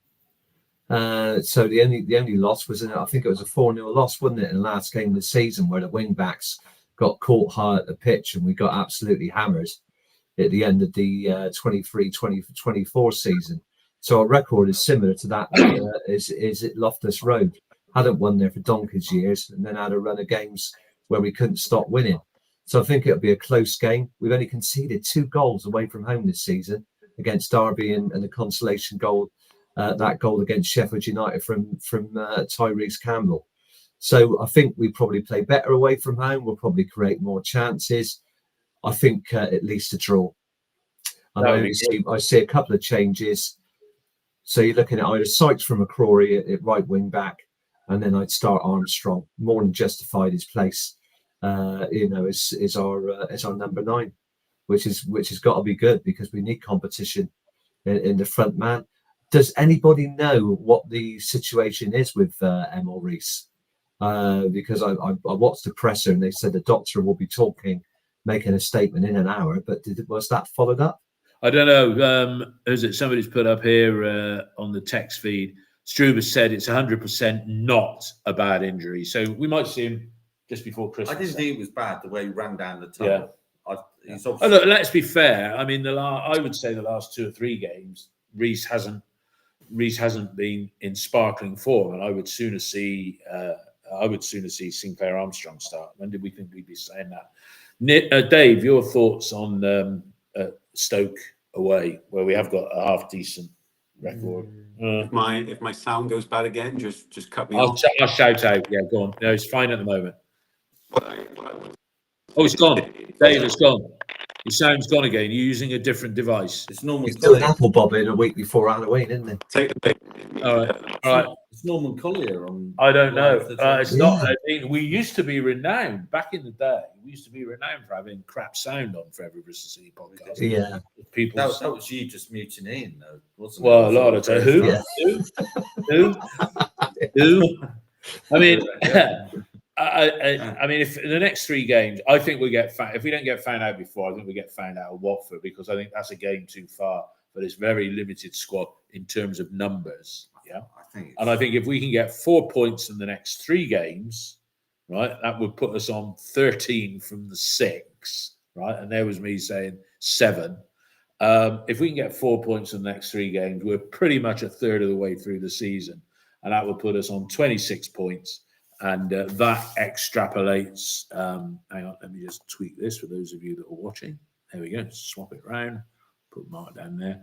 Speaker 3: So the only loss was I think it was a 4-0 loss, wasn't it, in the last game of the season, where the wing backs got caught high at the pitch and we got absolutely hammered at the end of the 23-24 season. So our record is similar to that is at Loftus Road. Hadn't won there for donkey's years, and then had a run of games where we couldn't stop winning. So I think it'll be a close game. We've only conceded 2 goals away from home this season, against Derby and the consolation goal, that goal against Sheffield United from Tyrese Campbell. So I think we probably play better away from home. We'll probably create more chances. I think at least a draw. I see a couple of changes. So you're looking at either Sykes from McCrory at right wing back, and then I'd start Armstrong. More than justified his place, is our number 9. Which has got to be good, because we need competition in the front man. Does anybody know what the situation is with Emil Reece? Because I watched the presser and they said the doctor will be making a statement in an hour. But was that followed up?
Speaker 1: I don't know. Is it somebody's put up here on the text feed? Struber said it's 100% not a bad injury, so we might see him just before Christmas.
Speaker 4: I didn't think it was bad the way he ran down the tunnel.
Speaker 1: Yeah.
Speaker 4: Look,
Speaker 1: let's be fair. I mean, I would say the last 2 or 3 games, Reece hasn't been in sparkling form, and I would sooner see Sinclair Armstrong start. When did we think we'd be saying that? Dave, your thoughts on Stoke away, where we have got a half decent record?
Speaker 2: If my sound goes bad again, just cut me
Speaker 1: off. I'll shout out. Yeah, go on. No, it's fine at the moment. Oh, it's gone. Dave, it's gone. Your sound's gone again. You're using a different device.
Speaker 4: It's Norman.
Speaker 3: He's doing apple bobbing a week before Halloween, isn't it?
Speaker 2: Take the pick.
Speaker 1: All right.
Speaker 4: It's Norman Collier on.
Speaker 1: I don't know. It's not. I mean, we used to be renowned back in the day. We used to be renowned for having crap sound on for every Bristol City podcast.
Speaker 3: Yeah.
Speaker 4: People. That was you just muting in, though, wasn't
Speaker 1: it? Well, a lot of time. Who? I mean, I mean, if in the next 3 games, I think we get if we don't get found out before, I think we get found out at Watford, because I think that's a game too far for this very limited squad in terms of numbers. Yeah, I think if we can get 4 points in the next 3 games, right, that would put us on 13 from the 6, right, and there was me saying 7. If we can get 4 points in the next 3 games, we're pretty much a third of the way through the season, and that would put us on 26 points. And that extrapolates. Hang on, let me just tweak this for those of you that are watching. There we go. Swap it around. Put Mark down there.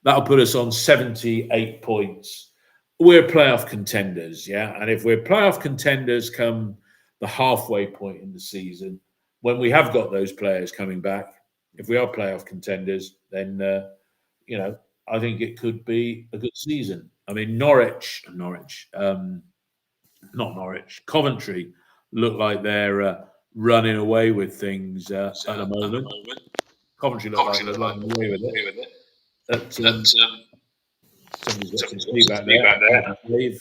Speaker 1: That'll put us on 78 points. We're playoff contenders, yeah. And if we're playoff contenders come the halfway point in the season, when we have got those players coming back, if we are playoff contenders, then I think it could be a good season. I mean, Coventry look like they're running away with things at the moment. Coventry look like they're running away with it. Somebody's got some feedback there. I think.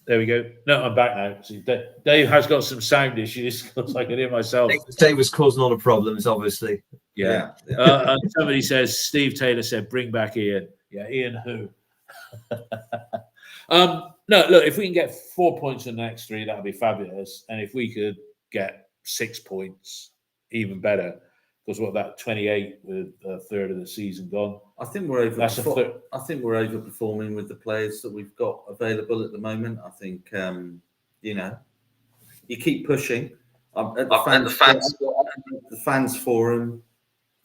Speaker 1: There we go. No, I'm back now. See, Dave has got some sound issues because I can hear myself.
Speaker 3: Dave was causing all the problems, obviously.
Speaker 1: Yeah. And somebody says, Steve Taylor said, bring back Ian. Yeah, Ian who? No, look, if we can get 4 points in the next 3, that would be fabulous. And if we could get 6 points, even better. Because that 28 with a third of the season gone.
Speaker 4: I think we're overperforming with the players that we've got available at the moment. I think you keep pushing. At the fans forum,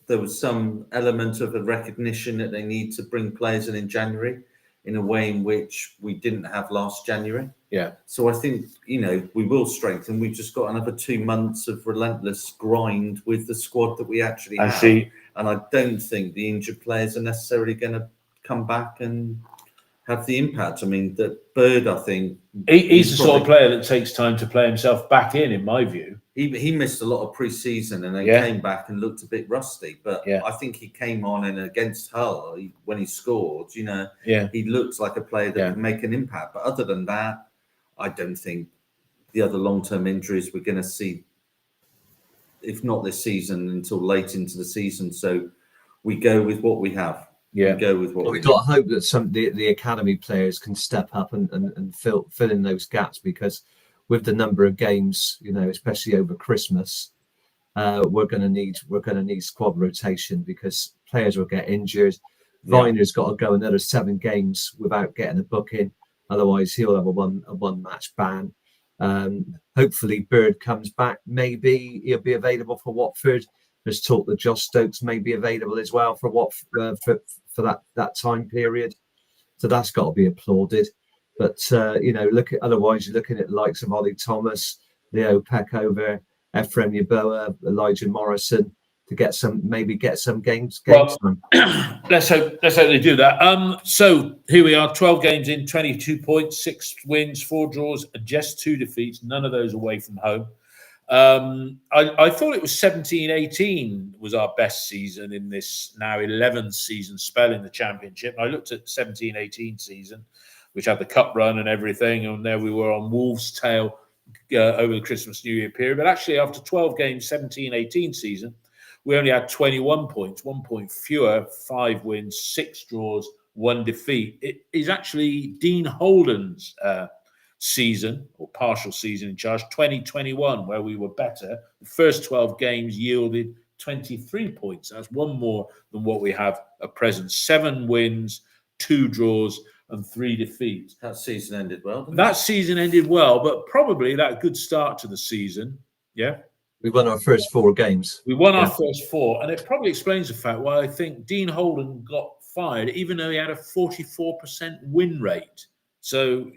Speaker 4: there was some element of a recognition that they need to bring players in January in a way in which we didn't have last January.
Speaker 1: Yeah.
Speaker 4: So I think, we will strengthen. We've just got another 2 months of relentless grind with the squad that we actually have. And I don't think the injured players are necessarily going to come back and have the impact. I mean, that Bird, I think...
Speaker 1: He's the sort of player that takes time to play himself back in my view.
Speaker 4: He missed a lot of pre-season and then came back and looked a bit rusty. But I think he came on and against Hull, when he scored, he looked like a player that could make an impact. But other than that, I don't think the other long-term injuries we're going to see, if not this season, until late into the season. So we go with what we have.
Speaker 1: Yeah,
Speaker 4: we go with what
Speaker 3: we've got to hope that some the academy players can step up and fill in those gaps, because with the number of games, especially over Christmas, we're going to need squad rotation, because players will get injured. Viner's got to go another 7 games without getting a booking. Otherwise, he'll have a one match ban. Hopefully, Bird comes back. Maybe he'll be available for Watford. There's talk that Josh Stokes may be available as well for Watford for that time period. So that's got to be applauded. But otherwise, you're looking at the likes of Ollie Thomas, Leo Peckover, Ephraim Yeboah, Elijah Morrison to get some games time.
Speaker 1: Let's hope they do that. So here we are, 12 games in, 22 points, 6 wins, 4 draws, just 2 defeats, none of those away from home. I thought it was 17-18 was our best season in this now 11th season spell in the Championship. I looked at 17-18 season, which had the cup run and everything, and there we were on Wolves' tail over the Christmas New Year period. But actually, after 12 games, 17-18 season, we only had 21 points, 1 point fewer, 5 wins, 6 draws, 1 defeat. It is actually Dean Holden's season or partial season in charge, 2021, where we were better. The first 12 games yielded 23 points. That's 1 more than what we have at present. 7 wins, 2 draws, and 3 defeats.
Speaker 4: That season ended well.
Speaker 1: That season ended well, but probably that good start to the season. Yeah.
Speaker 3: We won our first 4 games.
Speaker 1: We won our first 4, and it probably explains the fact why I think Dean Holden got fired, even though he had a 44% win rate. So,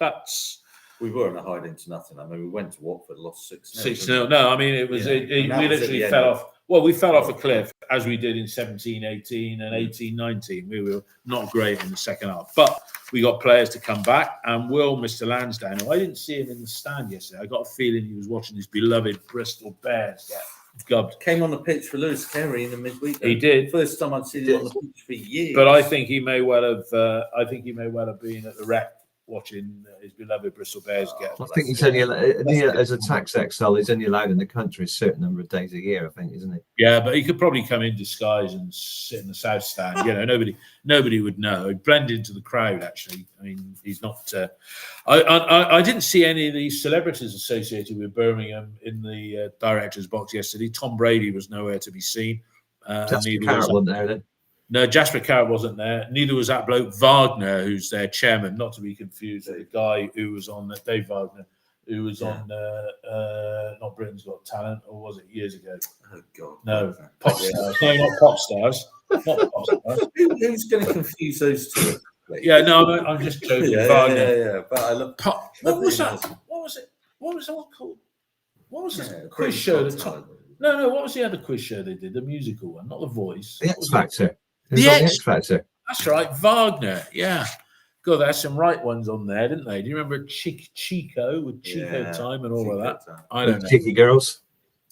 Speaker 1: that's...
Speaker 4: We weren't hiding to nothing. I mean, we went to Watford, lost 6-0.
Speaker 1: 6-0. No, I mean, it was... we literally fell off. Well, we fell off a cliff, as we did in 17-18 and 18-19. We were not great in the second half. But we got players to come back. And Mr. Lansdowne, I didn't see him in the stand yesterday. I got a feeling he was watching his beloved Bristol Bears get gubbed.
Speaker 4: Came on the pitch for Lewis Carey in the midweek.
Speaker 1: He did.
Speaker 4: First time I'd seen him on the pitch for years.
Speaker 1: But I think he may well have been at the rec watching his beloved Bristol Bears get.
Speaker 3: I think he's only as a tax exile. He's only allowed in the country a certain number of days a year. I think, isn't he?
Speaker 1: Yeah, but he could probably come in disguise and sit in the south stand. You know, nobody would know. He'd blend into the crowd. Actually, I mean, he's not. I didn't see any of these celebrities associated with Birmingham in the director's box yesterday. Tom Brady was nowhere to be seen.
Speaker 3: Jasper Carrott wasn't there then.
Speaker 1: No, Jasper Carrott wasn't there. Neither was that bloke Wagner, who's their chairman, not to be confused with the guy who was on Dave Wagner, who was on not Britain's Got Talent, or was it years ago?
Speaker 4: Oh God,
Speaker 1: no, Pop Stars. No, not Pop Stars. Not Pop Stars.
Speaker 4: Who's going to confuse those two?
Speaker 1: Yeah, no, I'm just joking. Wagner.
Speaker 4: Yeah. But I love.
Speaker 1: What was that? What was it? What was it all called? What was the quiz show? No. What was the other quiz show they did? The musical one, not The Voice.
Speaker 3: The X Factor.
Speaker 1: The
Speaker 3: X Factor.
Speaker 1: That's right, Wagner. Yeah. God, they had some right ones on there, didn't they? Do you remember Chico with Chico Time and all of that? I don't know.
Speaker 3: Cheeky Girls.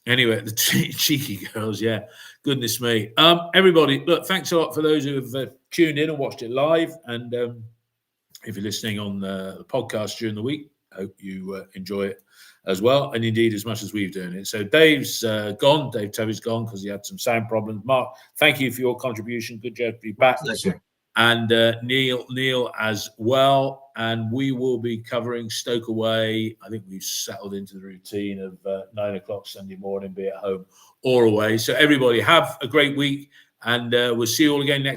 Speaker 1: Anyway, the Cheeky Girls, yeah. Goodness me. Everybody, look, thanks a lot for those who have tuned in and watched it live. And if you're listening on the podcast during the week, I hope you enjoy it as well, and indeed as much as we've done it. So Dave's gone. Dave Tovey's gone because he had some sound problems. Mark, thank you for your contribution. Good job to be back.
Speaker 3: Pleasure.
Speaker 1: And Neil as well. And we will be covering Stoke away. I think we've settled into the routine of 9 o'clock Sunday morning, be at home or away. So everybody have a great week, and we'll see you all again next